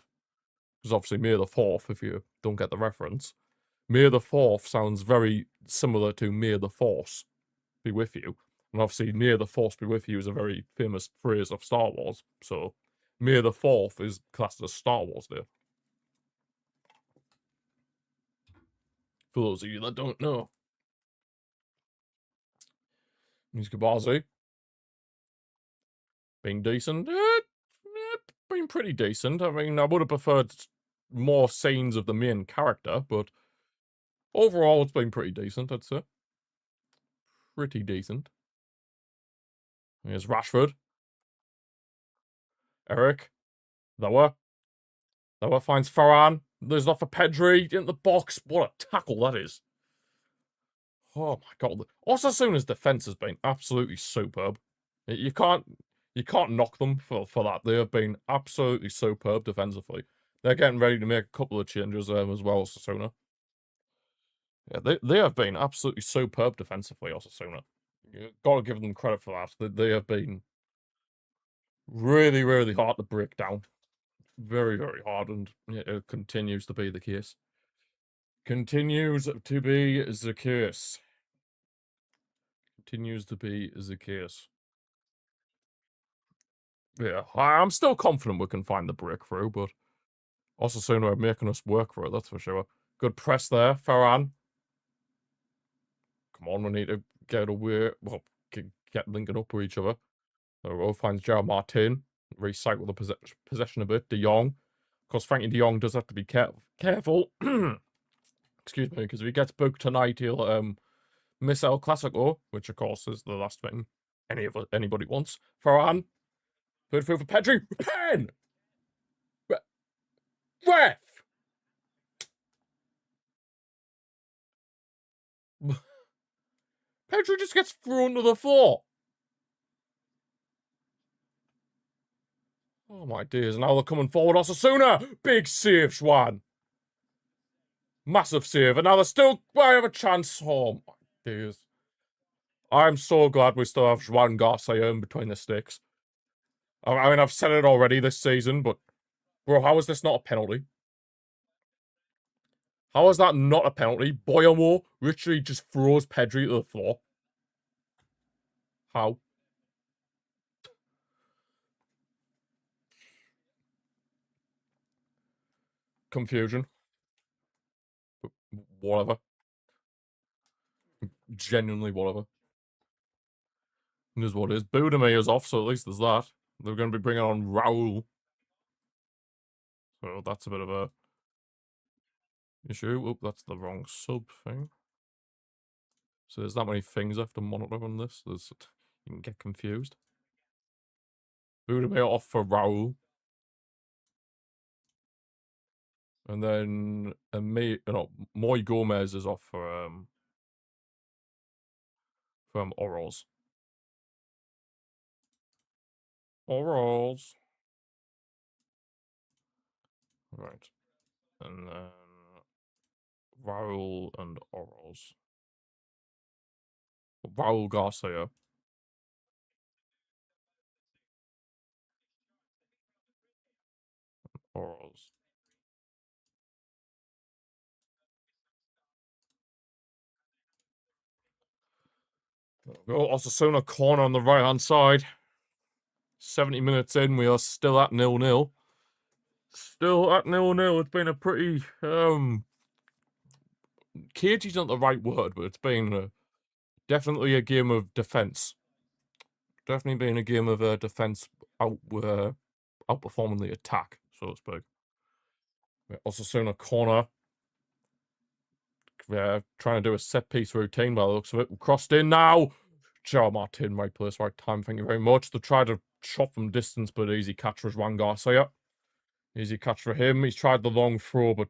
Because obviously May the 4th, if you don't get the reference, May the 4th sounds very similar to May the Force be with you. And obviously, May the Force be with you is a very famous phrase of Star Wars. So, May the 4th is classed as Star Wars Day. For those of you that don't know. Music Bazi. Being decent. Been pretty decent. I mean, I would have preferred more scenes of the main character, but overall, it's been pretty decent, I'd say. Pretty decent. Here's Rashford. Eric. Lower finds Farhan. There's off for Pedri in the box. What a tackle that is. Oh my god. Osasuna's defense has been absolutely superb. You can't knock them for that. They have been absolutely superb defensively. They're getting ready to make a couple of changes as well, Osasuna. Yeah, they have been absolutely superb defensively, Osasuna. You've got to give them credit for that. They have been really, really hard to break down. Very, very hard, and it continues to be the case. Continues to be the case. Continues to be the case. Yeah, I'm still confident we can find the breakthrough, but Osasuna are making us work for it, that's for sure. Good press there, Farhan. Come on, we need to get away. Well, get linking up with each other. So finds Gerard Martin. Recycle the possession a bit. De Jong. Of course, Frankie De Jong does have to be careful. Excuse me, because if he gets booked tonight, he'll miss El Clasico, which of course is the last thing anybody wants. Farhan. Third field for Pedri. Pen! Ref! Pedri just gets thrown to the floor. Oh my days, now they're coming forward. Osasuna! Big save, Schwan. Massive save, and now they still have a chance. Oh my days. I'm so glad we still have Juan Garcia in between the sticks. I mean, I've said it already this season, but bro, how is this not a penalty? How is that not a penalty? Boyamo literally just throws Pedri to the floor. How? Confusion. Whatever. Genuinely whatever. It is what it is. Budimir is off, so at least there's that. They're going to be bringing on Raul. So that's a bit of a issue. Oop, that's the wrong sub thing. So there's that many things I have to monitor on this. You can get confused. Budimir off for Raul. And then Moy Gomez is off for from Orals. Orals. Right. And then Raul and Orals. Raul Garcia. Orals. Osasuna corner on the right hand side. 70 minutes in, we are still at 0-0. Still at 0-0. It's been a pretty cage's not the right word, but it's been definitely a game of defense. Definitely been a game of defense outperforming the attack, so to speak. Osasuna corner. Trying to do a set piece routine by the looks of it. Crossed in now. Joe Martin, right place, right time. Thank you very much. They tried to chop from distance, but easy catch for Juan Garcia. Easy catch for him. He's tried the long throw, but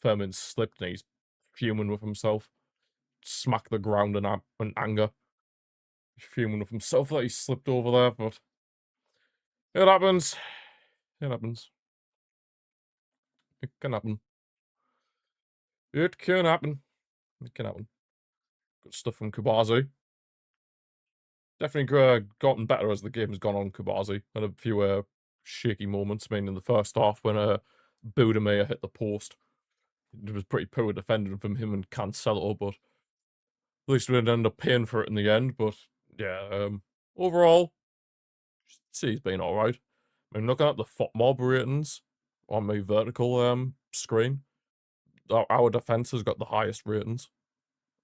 Furman slipped and he's fuming with himself. smack the ground in anger. He's fuming with himself that he slipped over there, but it happens. It happens. It can happen. It can happen. It can happen. Good stuff from Kubazi. Definitely gotten better as the game has gone on, Kubazi. Had a few shaky moments, mainly in the first half when Budimir hit the post. It was pretty poor defending from him and Cancelo, but at least we didn't end up paying for it in the end. But yeah, overall, he's been alright. I mean, looking at the FOTMob ratings on my vertical screen, our defense has got the highest ratings,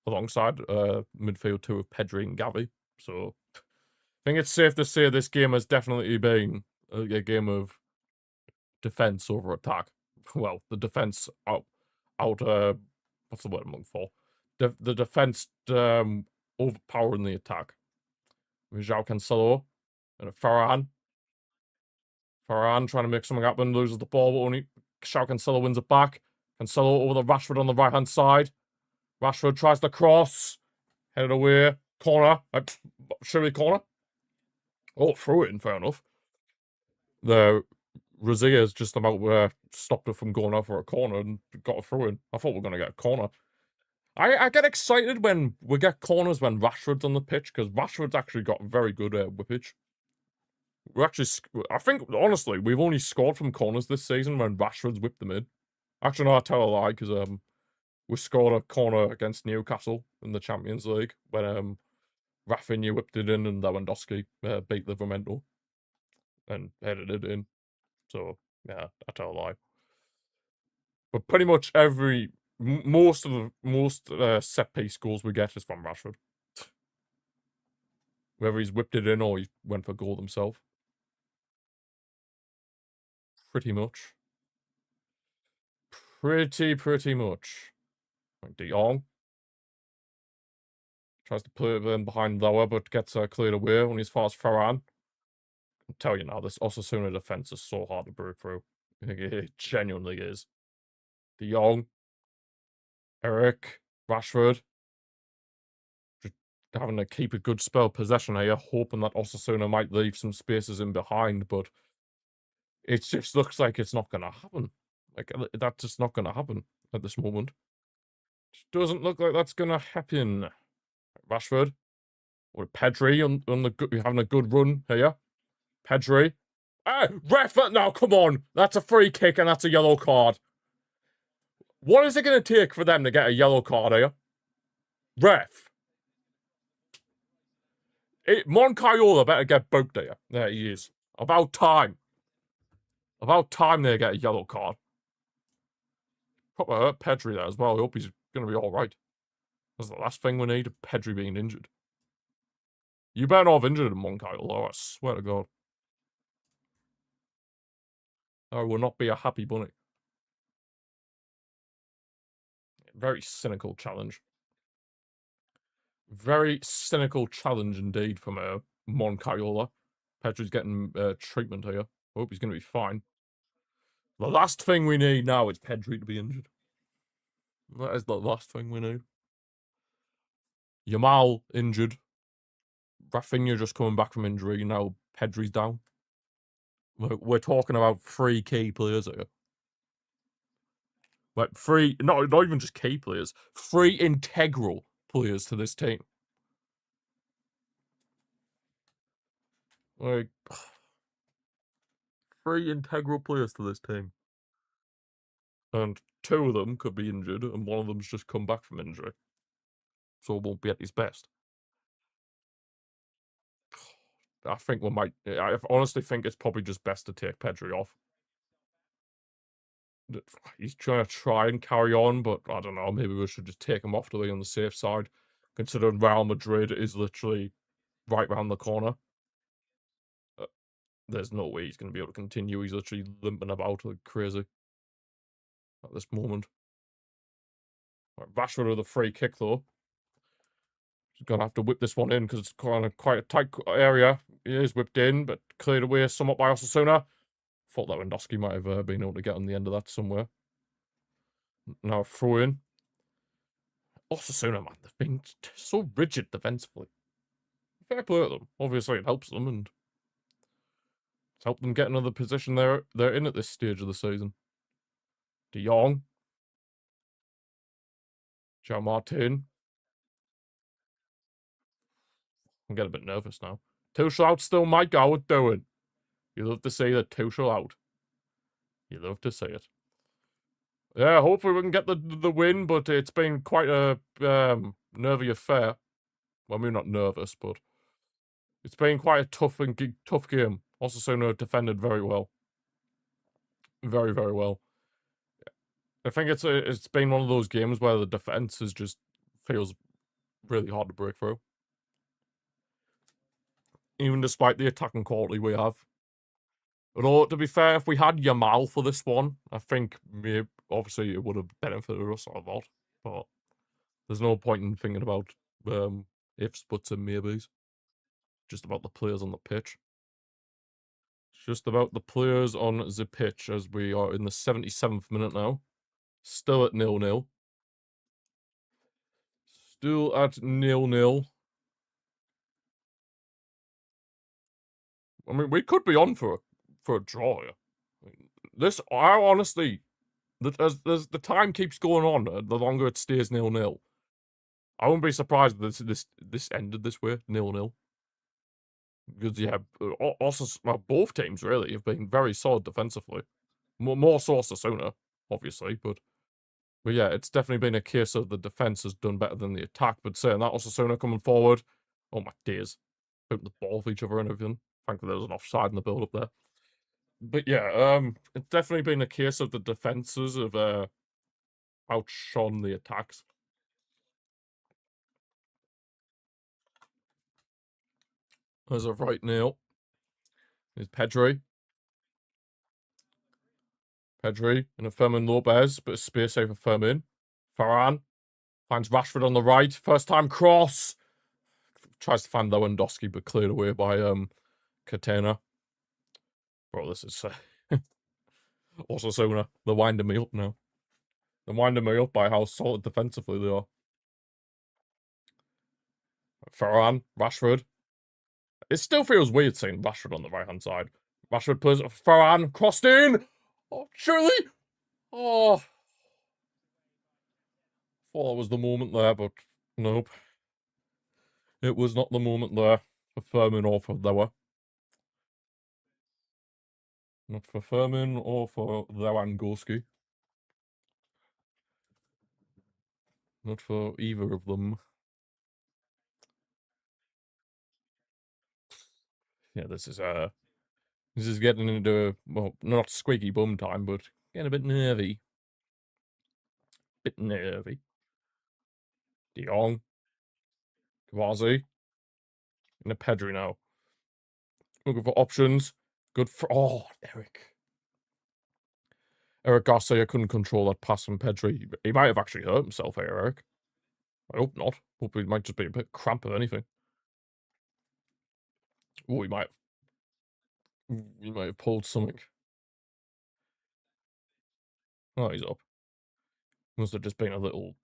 alongside midfield two of Pedri and Gavi. So I think it's safe to say this game has definitely been a game of defense over attack. Well, the defense what's the word I'm looking for? The defense overpowering the attack. With João Cancelo and Varane. Varane trying to make something happen, loses the ball, but only João Cancelo wins it back. Cancelo over the Rashford on the right-hand side. Rashford tries to cross. Headed away. Corner. Surely corner. Oh, throw it in, fair enough. The Roziers just about stopped it from going out for a corner and got a throw in. I thought we were going to get a corner. I get excited when we get corners when Rashford's on the pitch, because Rashford's actually got very good whippage. I think, honestly, we've only scored from corners this season when Rashford's whipped them in. Actually, no, I tell a lie, because we scored a corner against Newcastle in the Champions League when Rafinha whipped it in and Lewandowski beat Livermento and headed it in. So, yeah, I tell a lie. But pretty much most set piece goals we get is from Rashford. Whether he's whipped it in or he went for goal himself. Pretty much. Pretty much. Like De Jong. Tries to put it in behind lower, but gets cleared away only as far as Varane. I'll tell you now, this Osasuna defense is so hard to break through. I think it genuinely is. De Jong. Eric. Rashford. Just having to keep a good spell possession here, hoping that Osasuna might leave some spaces in behind, but it just looks like it's not going to happen. Like, that's just not going to happen at this moment. It doesn't look like that's going to happen. Rashford. Or Pedri on the having a good run here. Pedri. Ref, now come on. That's a free kick and that's a yellow card. What is it going to take for them to get a yellow card here? Ref. Moncayola better get booked here. There he is. About time. About time they get a yellow card. Proper hurt Pedri there as well. I hope he's going to be alright. That's the last thing we need, Pedri being injured. You better not have injured him, Moncayola, I swear to God. I will not be a happy bunny. Very cynical challenge. Very cynical challenge indeed from Moncayola. Pedri's getting treatment here. I hope he's going to be fine. The last thing we need now is Pedri to be injured. That is the last thing we need. Yamal injured. Rafinha just coming back from injury. Now Pedri's down. We're talking about 3 key players here. Like not even just key players, 3 integral players to this team. Like, 3 integral players to this team. And 2 of them could be injured, and 1 of them's just come back from injury. So it won't be at his best. I think we might. I honestly think it's probably just best to take Pedri off. He's trying to try and carry on, but I don't know. Maybe we should just take him off to be on the safe side, considering Real Madrid is literally right round the corner. There's no way he's going to be able to continue. He's literally limping about like crazy at this moment. Right, Rashford with a free kick, though. He's going to have to whip this one in because it's kind of quite a tight area. He is whipped in, but cleared away somewhat by Osasuna. Thought Lewandowski might have been able to get on the end of that somewhere. Now a throw in. Osasuna, man, they've been so rigid defensively. Fair play to them. Obviously, it helps them, and it's helped them get another position they're in at this stage of the season. De Jong. Joe Martin. I'm getting a bit nervous now. Tuchel out still, Mike Howard doing. You love to see that Tuchel out. You love to see it. Yeah, hopefully we can get the win, but it's been quite a nervy affair. Well, maybe not nervous, but it's been quite a tough game. Osasuna defended very well. Very, very well. I think it's been one of those games where the defense is just feels really hard to break through. Even despite the attacking quality we have. Although, to be fair, if we had Yamal for this one, I think maybe, obviously it would have benefited us a lot. But there's no point in thinking about ifs, buts, and maybes. Just about the players on the pitch. It's just about the players on the pitch as we are in the 77th minute now. Still at 0-0. Still at 0-0. I mean, we could be on for a draw here. I honestly, as the time keeps going on, the longer it stays 0-0. I wouldn't be surprised if this ended this way, 0-0. Because yeah, also both teams really have been very solid defensively. More so Osasuna, obviously, but yeah, it's definitely been a case of the defense has done better than the attack. But saying that, Osasuna coming forward, oh my days, putting the ball off each other and everything. Thankfully, there was an offside in the build up there. But yeah, it's definitely been a case of the defenses have outshone the attacks. As of right now, is Pedri. Pedri and a Fermin Lopez, bit of space over Fermin. Varane finds Rashford on the right. First time cross. Tries to find Lewandowski, but cleared away by Catena. Bro, this is Osasuna. They're winding me up now. They're winding me up by how solid defensively they are. Varane, Rashford. It still feels weird seeing Rashford on the right-hand side. Rashford plays Varane, crossed in! Oh, surely! Oh. Thought that was the moment there, but nope. It was not the moment there for Fermin or for Lewa. Not for Fermin or for Lewandowski. Not for either of them. Yeah, this is getting into, well, not squeaky bum time, but getting a bit nervy. Bit nervy. De Jong. Kvazi. And a Pedri now. Looking for options. Good for, oh, Eric. Eric Garcia couldn't control that pass from Pedri. He might have actually hurt himself here, Eric. I hope not. Hope he might just be a bit cramp or anything. Oh, he might have pulled something. Oh, he's up. Must have just been a little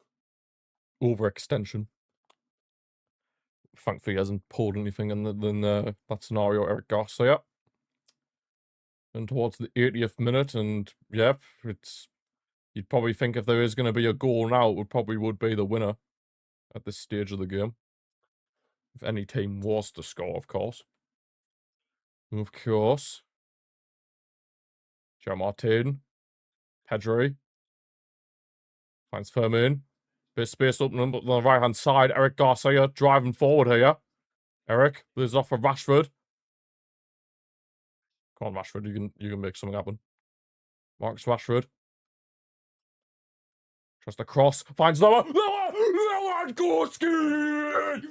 overextension. Thankfully, he hasn't pulled anything in that scenario, Eric Garcia. And towards the 80th minute, and yep, you'd probably think if there is going to be a goal now, it would be the winner at this stage of the game. If any team was to score, of course. Of course. Joe Martin. Pedri. Finds Fermin. Bit of space open on the right-hand side. Eric Garcia driving forward here. Eric, this is off for Rashford. Come on, Rashford, you can make something happen. Marcus Rashford. Tries to cross. Finds Noah. Lewandowski!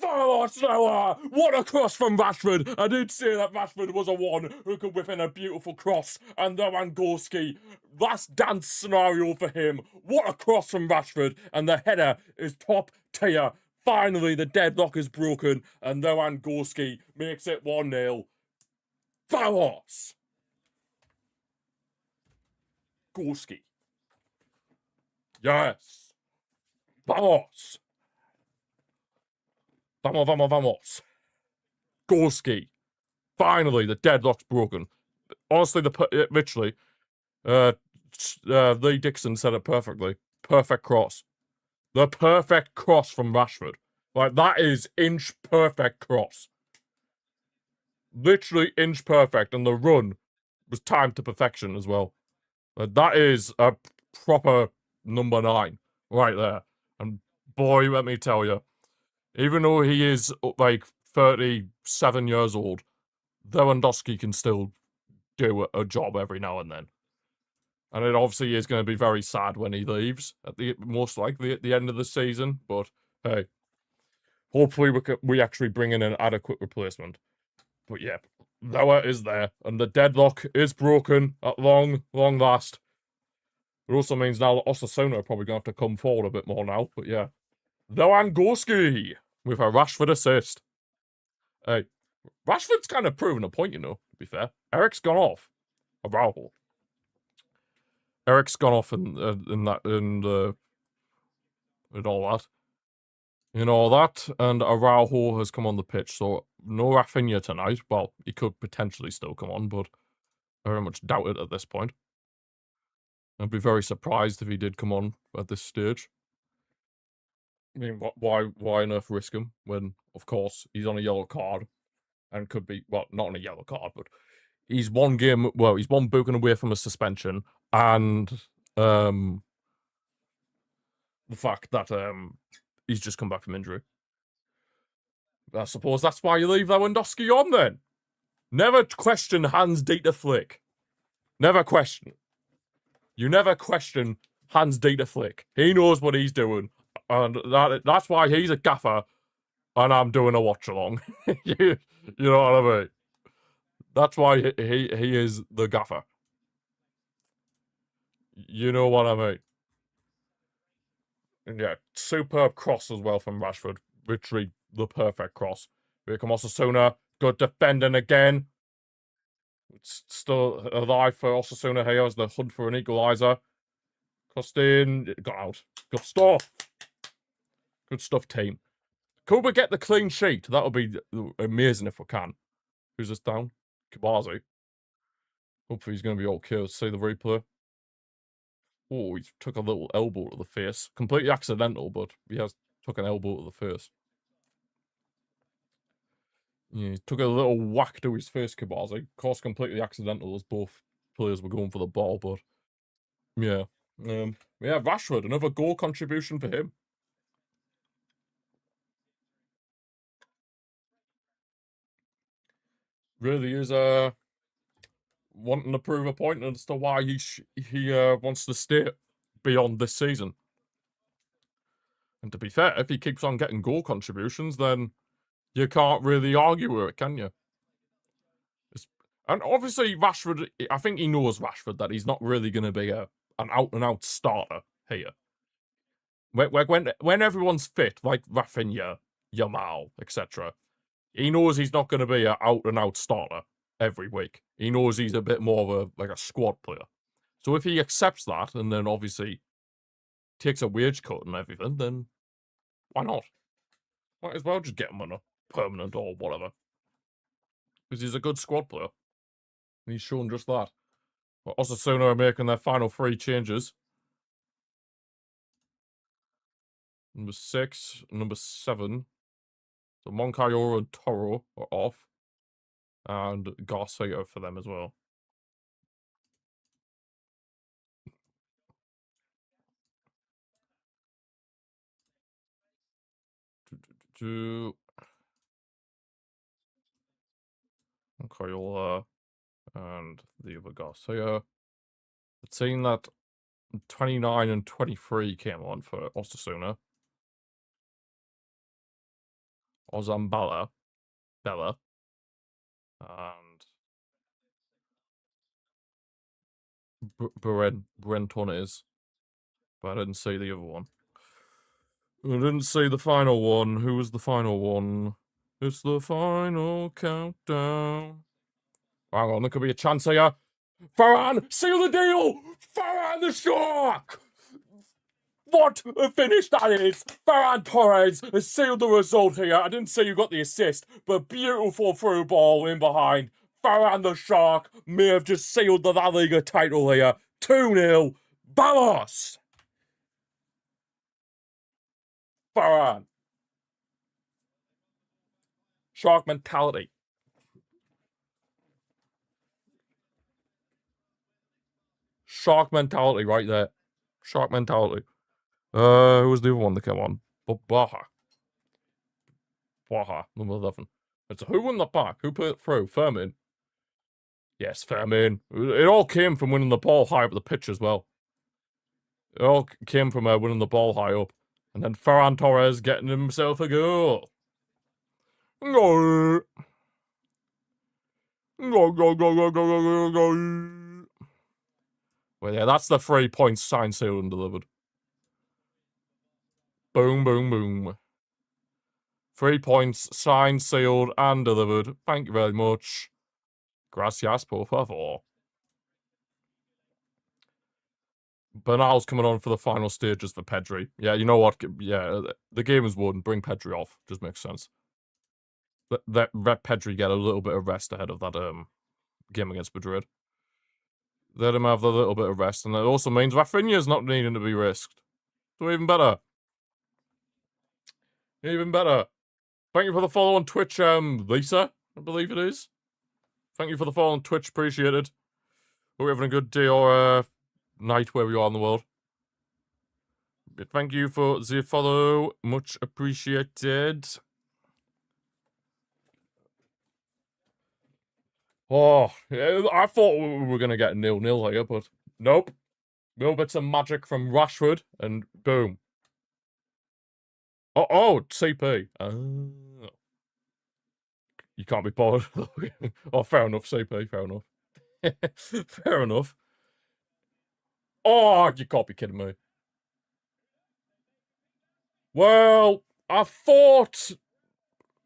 Vamos, Noah! What a cross from Rashford! I did say that Rashford was a one who could whip in a beautiful cross. And Lewandowski, last dance scenario for him. What a cross from Rashford. And the header is top tier. Finally, the deadlock is broken. And Lewandowski makes it 1-0. Vamos! Gorski. Yes. Vamos! Vamos, vamos, vamos. Gorski. Finally, the deadlock's broken. Honestly, literally, Lee Dixon said it perfectly. Perfect cross. The perfect cross from Rashford. Like, that is inch perfect cross. Literally inch perfect, and the run was timed to perfection as well. That is a proper number 9 right there. And boy, let me tell you, even though he is like 37 years old, Lewandowski can still do a job every now and then. And it obviously is going to be very sad when he leaves, most likely at the end of the season. But hey, hopefully we actually bring in an adequate replacement. But yeah, Noah is there, and the deadlock is broken at long last. It also means now that Osasuna are probably going to have to come forward a bit more now. But yeah, Lewandowski with a Rashford assist. Hey, Rashford's kind of proven a point, to be fair. Eric's gone off. Araujo. Eric's gone off in that and all that. In all that, and Araujo has come on the pitch, so no Rafinha tonight. Well, he could potentially still come on, but I very much doubt it at this point. I'd be very surprised if he did come on at this stage. I mean, why on earth risk him when, of course, he's on a yellow card and could be, well, not on a yellow card, but he's one booking away from a suspension, and the fact that he's just come back from injury. I suppose that's why you leave Lewandowski on then. Never question Hans-Dieter Flick. Never question. You never question Hans-Dieter Flick. He knows what he's doing, and that's why he's a gaffer, and I'm doing a watch-along. you know what I mean? That's why he is the gaffer. You know what I mean? And yeah, superb cross as well from Rashford. Literally the perfect cross. Here comes Osasuna. Good defending again. It's still alive for Osasuna here as the hunt for an equaliser. Costin got out. Good stuff. Good stuff, team. Could we get the clean sheet? That would be amazing if we can. Who's this down? Kabazi. Hopefully he's going to be okay. Let's see the replay. Oh, he took a little elbow to the face. Completely accidental, but he has took an elbow to the face. Yeah, he took a little whack to his face, Kabazi. Of course, completely accidental as both players were going for the ball, but yeah. Yeah, Rashford, another goal contribution for him. Really is wanting to prove a point as to why he wants to stay beyond this season. And to be fair, if he keeps on getting goal contributions, then you can't really argue with it, can you? And obviously, Rashford, I think he knows Rashford that he's not really going to be an out-and-out starter here. When everyone's fit, like Rafinha, Yamal, etc., he knows he's not going to be an out-and-out starter every week. He knows he's a bit more of a squad player. So if he accepts that and then obviously takes a wage cut and everything, then why not? Might as well just get him on a permanent or whatever. Because he's a good squad player. And he's shown just that. But Osasuna are making their final 3 changes. Number 6, number 7. So Moncayo and Toro are off. And Garcia for them as well. Moncayo and the other Garcia. The team that 29 and 23 came on for Osasuna. Ozambala, Bella, and Brentones. But I didn't see the other one. I didn't see the final one. Who was the final one? It's the final countdown. Hang on, there could be a chance here. Farhan, seal the deal! Farhan the shark! What a finish that is! Ferran Torres has sealed the result here. I didn't say you got the assist, but beautiful through ball in behind. Ferran the Shark may have just sealed the La Liga title here. 2-0. Vamos! Ferran. Shark mentality. Shark mentality right there. Shark mentality. Who was the other one that came on? Baja. Baja, number 11. It's who won the pack? Who put it through? Fermin. Yes, Fermin. It all came from winning the ball high up the pitch as well. It all came from winning the ball high up. And then Ferran Torres getting himself a goal. Go. Go, go, go, go, go, go, go, go. Well, yeah, that's the 3 points signed, sealed, and delivered. Boom, boom, boom. 3 points signed, sealed, and delivered. Thank you very much. Gracias, por favor. Bernal's coming on for the final stages for Pedri. Yeah, you know what? Yeah, the game is won. Bring Pedri off. Just makes sense. Let Pedri get a little bit of rest ahead of that game against Madrid. Let him have a little bit of rest, and it also means Rafinha's not needing to be risked. So even better. Even better. Thank you for the follow on Twitch, Lisa, I believe it is. Thank you for the follow on Twitch, appreciated. Hope you're having a good day or night wherever you are in the world. Thank you for the follow, much appreciated. Oh, I thought we were going to get 0-0 here, but nope. Little bits of magic from Rashford, and boom. Oh, CP. You can't be bothered. Oh, fair enough, CP, fair enough. Fair enough. Oh, you can't be kidding me. Well, I thought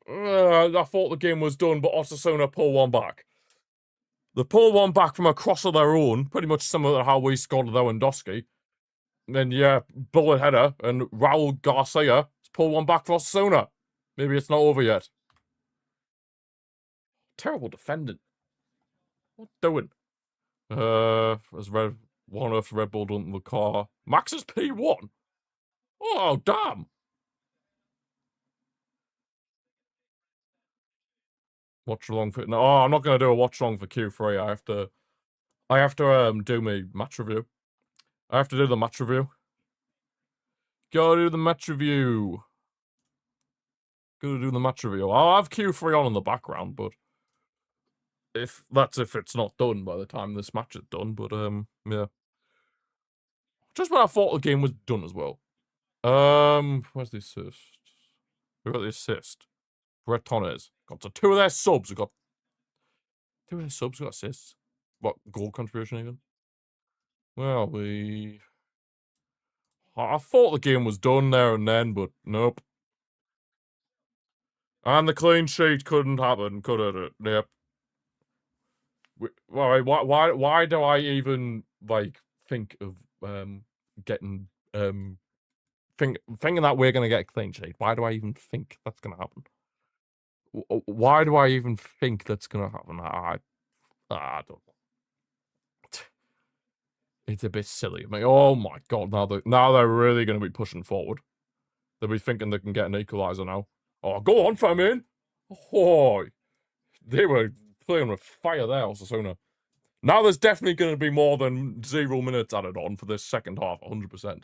the game was done, but Osasuna pulled one back. They pulled one back from a cross of their own, pretty much similar to how we scored Lewandowski. And then, yeah, bullet header, and Raul Garcia pulled one back for Osasuna. Maybe it's not over yet. Terrible defending. What doing? As Red one of Red Bull done the car. Max's P1. Oh damn. Watch along for no. Oh, I'm not gonna do a watch along for Q3. I have to do my match review. I have to do the match review. Gotta do the match review. Gotta do the match review. I'll have Q3 on in the background, but if it's not done by the time this match is done, but yeah. Just when I thought the game was done as well. Where's the assist? Who got the assist? Bretones. Got to two of their subs. We got two of their subs got assists. What goal contribution even? Well, I thought the game was done there and then, but nope. And the clean sheet couldn't happen, could it? Yep. Why do I even like think of getting thinking that we're gonna get a clean sheet? Why do I even think that's gonna happen? Why do I even think that's gonna happen? I don't know. It's a bit silly. I mean, oh my god! Now they're really gonna be pushing forward. They'll be thinking they can get an equaliser now. Oh, go on, Famin! Oh, they were playing with fire there, Osasuna. Now there's definitely going to be more than 0 minutes added on for this second half, 100%. The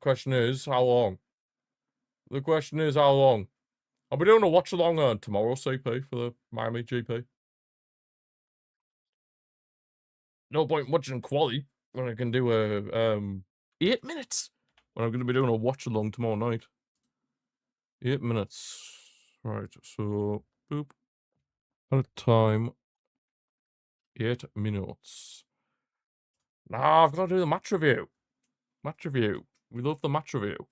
question is, how long? The question is, how long? I'll be doing a watch-along tomorrow, CP, for the Miami GP. No point watching quali when I can do a 8 minutes. When I'm going to be doing a watch-along tomorrow night. 8 minutes. Right, so, boop. At a time. 8 minutes. Now I've got to do the match review. Match review. We love the match review.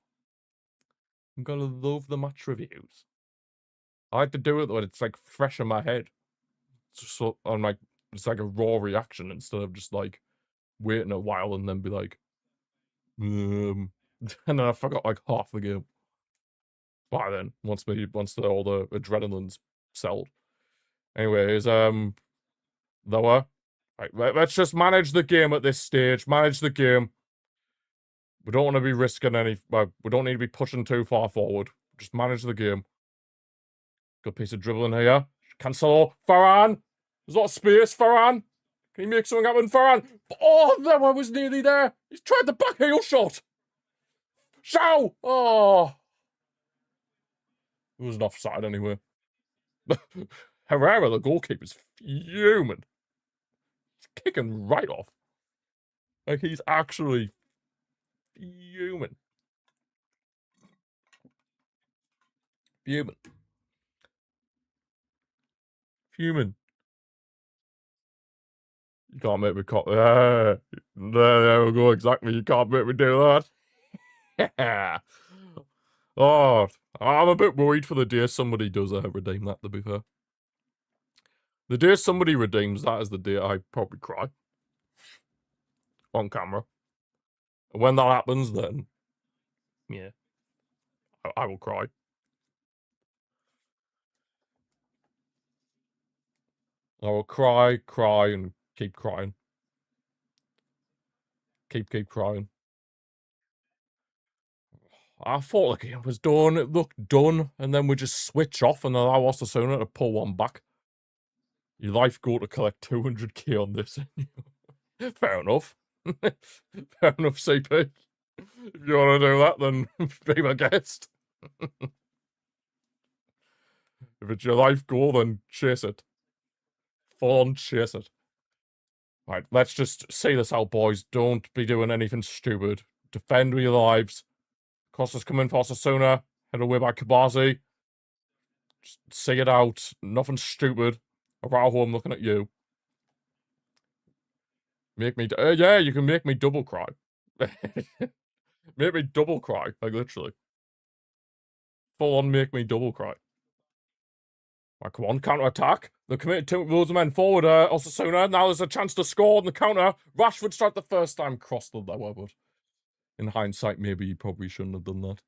I'm gonna love the match reviews. I like to do it when it's like fresh in my head. It's just so I'm like it's like a raw reaction instead of just like waiting a while and then be like, and then I forgot like half the game. By then, once all the adrenaline's settled. Anyways, lower. Right, let's just manage the game at this stage. Manage the game. We don't want to be risking any. We don't need to be pushing too far forward. Just manage the game. Good piece of dribbling here. Cancelo. Varane. There's a lot of space. Varane. Can you make something happen, Varane? Oh, that one was nearly there. He's tried the back heel shot. Shao. Oh. It was an offside anyway. Herrera, the goalkeeper's fuming. He's kicking right off. Like, he's actually fuming. Fuming. Fuming. You can't make me call. There we go, exactly. You can't make me do that. Oh, I'm a bit worried for the day somebody does redeem that, to be fair. The day somebody redeems that is the day I probably cry. On camera. And when that happens, then, yeah, I will cry. I will cry, and keep crying. Keep crying. I thought the game was done. It looked done, and then we just switch off and allow Osasuna to pull one back. Your life goal to collect 200k on this. Fair enough. Fair enough, CP. If you want to do that, then be my guest. If it's your life goal, then chase it. Full on chase it. Right, let's just see this out, boys. Don't be doing anything stupid. Defend with your lives. Costa's coming for Osasuna. Head away by Kabazi. Just see it out. Nothing stupid. Araujo, I'm looking at you. Make me... yeah, you can make me double cry. Make me double cry. Like, literally. Full on make me double cry. Right, come on, counter-attack. They're committed to loads of men forward, Osasuna. Now there's a chance to score on the counter. Rashford strike the first time, crossed the lower, but in hindsight, maybe he probably shouldn't have done that.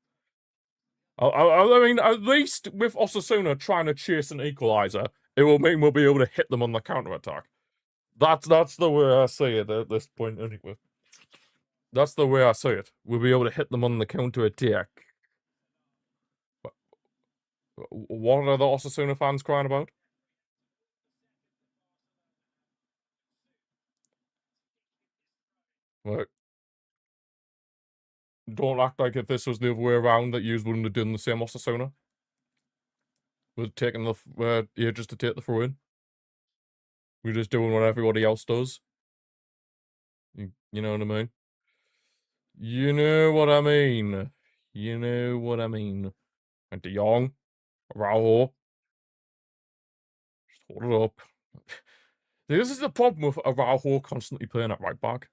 I mean, at least with Osasuna trying to chase an equaliser, it will mean we'll be able to hit them on the counter-attack. That's the way I see it at this point, anyway. That's the way I see it. We'll be able to hit them on the counter-attack. What are the Osasuna fans crying about? Like, don't act like if this was the other way around that you wouldn't have done the same Osasuna. We're taking the here just to take the throw in. We're just doing what everybody else does. You know what I mean? You know what I mean. You know what I mean. And De Jong, Araujo. Just hold it up. This is the problem with Araujo constantly playing at right back.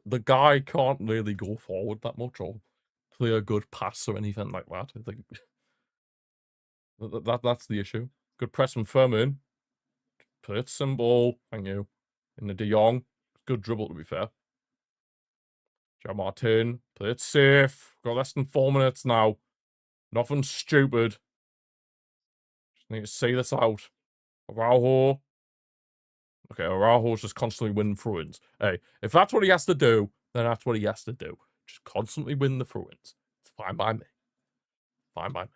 The guy can't really go forward that much or play a good pass or anything like that. I think that's the issue. Good press from Firmin. Play it simple. Thank you. In the De Jong. Good dribble, to be fair. Joe Martin. Play it safe. Got less than 4 minutes now. Nothing stupid. Just need to see this out. Araujo. Okay, Araujo's just constantly winning throw-ins. Hey, if that's what he has to do, then that's what he has to do. Just constantly win the throw-ins. It's fine by me. Fine by me.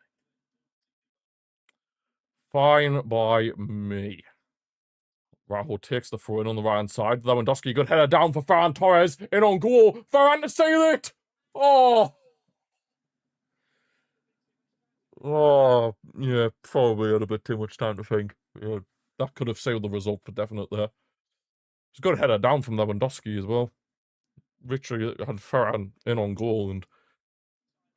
Fine by me. Araujo takes the throw-in on the right-hand side. Lewandowski, good header down for Ferran Torres. In on goal. Ferran to seal it! Oh! Oh, yeah, probably had a bit too much time to think. Yeah, that could have sealed the result for definite there. It's a good header down from Lewandowski as well. Richard had Ferran in on goal, and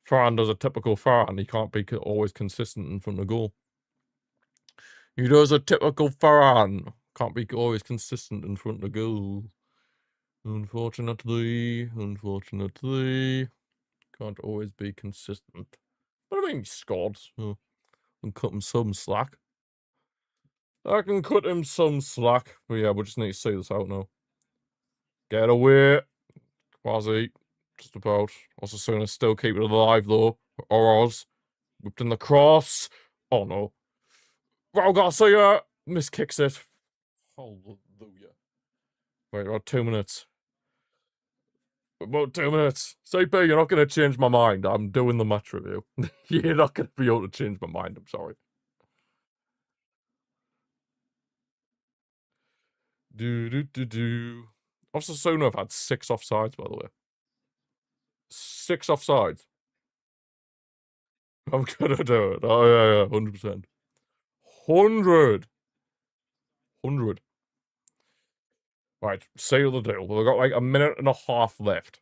Ferran does a typical Ferran. He can't be always consistent in front of goal. He does a typical Ferran. Can't be always consistent in front of goal. Unfortunately. Can't always be consistent. But I mean, he scored, so I can cut him some slack. I can cut him some slack. But yeah, we just need to see this out now. Get away. Quasi. Just about. Osasuna still keep it alive, though. Oroz. Whipped in the cross. Oh, no. Raul Garcia. Miskicks it. Hallelujah. Wait, about 2 minutes. About 2 minutes. CP, you're not going to change my mind. I'm doing the match review. You're not going to be able to change my mind. I'm sorry. Osasuna have had 6 offsides, by the way. 6 offsides. I'm going to do it. Oh, yeah, 100%. 100. Right, seal the deal. We've got like a minute and a half left.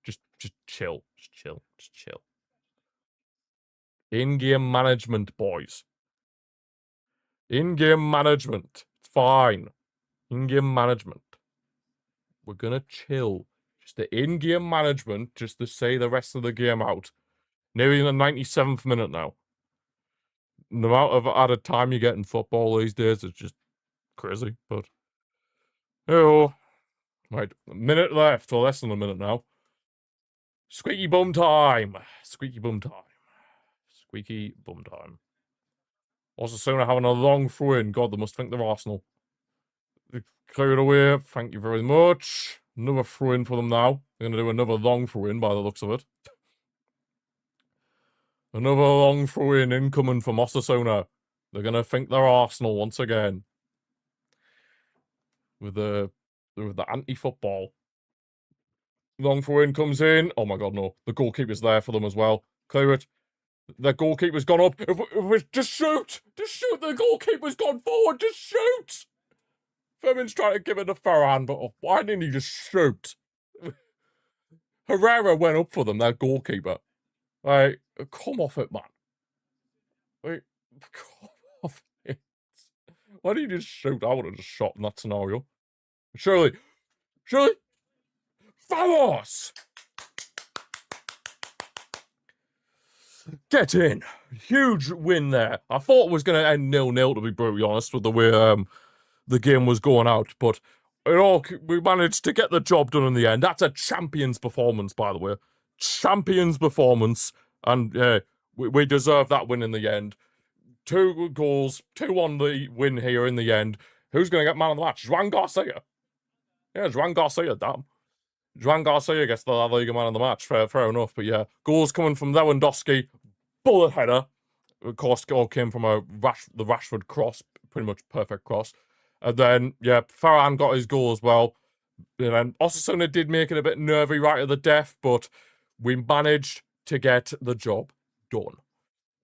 Just chill. Just chill. In-game management, boys. In-game management. It's fine. In-game management. We're gonna chill. Just the in-game management, just to say the rest of the game out. Nearly in the 97th minute now. The amount of added time you get in football these days is just crazy, but... Oh. Right, a minute left, or less than a minute now. Squeaky bum time. Squeaky bum time. Squeaky bum time. Osasuna having a long throw in. God, they must think they're Arsenal. They clear it away. Thank you very much. Another throw in for them now. They're going to do another long throw in by the looks of it. Another long throw in incoming from Osasuna. They're going to think they're Arsenal once again. With the anti-football. Long throw in comes in. Oh my god, no. The goalkeeper's there for them as well. Clear it. The goalkeeper's gone up. Just shoot! Just shoot! The goalkeeper's gone forward! Just shoot! Firmin's trying to give it to Ferran, but why didn't he just shoot? Herrera went up for them, their goalkeeper. Like, come off it, man. Like, come off it. Why did you just shoot? I would have just shot in that scenario. Surely. Vamos! Get in. Huge win there. I thought it was going to end 0-0, to be brutally honest, with the way the game was going out, but we managed to get the job done in the end. That's a champion's performance, by the way. Champion's performance, and we deserve that win in the end. 2 goals, 2-1 the win here in the end. Who's going to get man of the match? Juan Garcia. Yeah, Juan Garcia, damn. Juan Garcia gets the La Liga man of the match. Fair enough, but yeah. Goals coming from Lewandowski. Bullet header. Of course, goal came from the Rashford cross. Pretty much perfect cross. And then, yeah, Ferran got his goal as well. And then Osasuna did make it a bit nervy right at the death, but we managed to get the job done.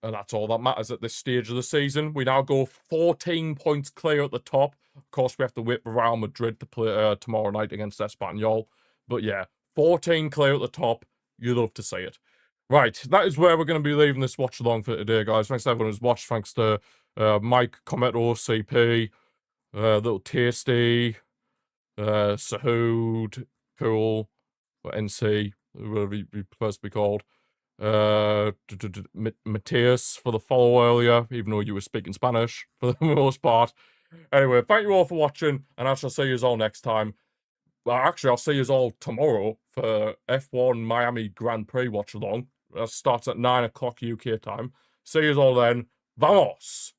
And that's all that matters at this stage of the season. We now go 14 points clear at the top. Of course, we have to wait for Real Madrid to play tomorrow night against Espanyol. But yeah, 14 clear at the top. You love to see it. Right, that is where we're going to be leaving this watch along for today, guys. Thanks to everyone who's watched. Thanks to Mike, Cometo, CP, Little Tasty, Sahood, Cool, or NC, whatever he prefers to be called. Mateus for the follow earlier, even though you were speaking Spanish for the most part. Anyway, thank you all for watching, and I shall see you all next time. Well, actually, I'll see you all tomorrow for F1 Miami Grand Prix watch along. That starts at 9 o'clock UK time. See you all then. Vamos!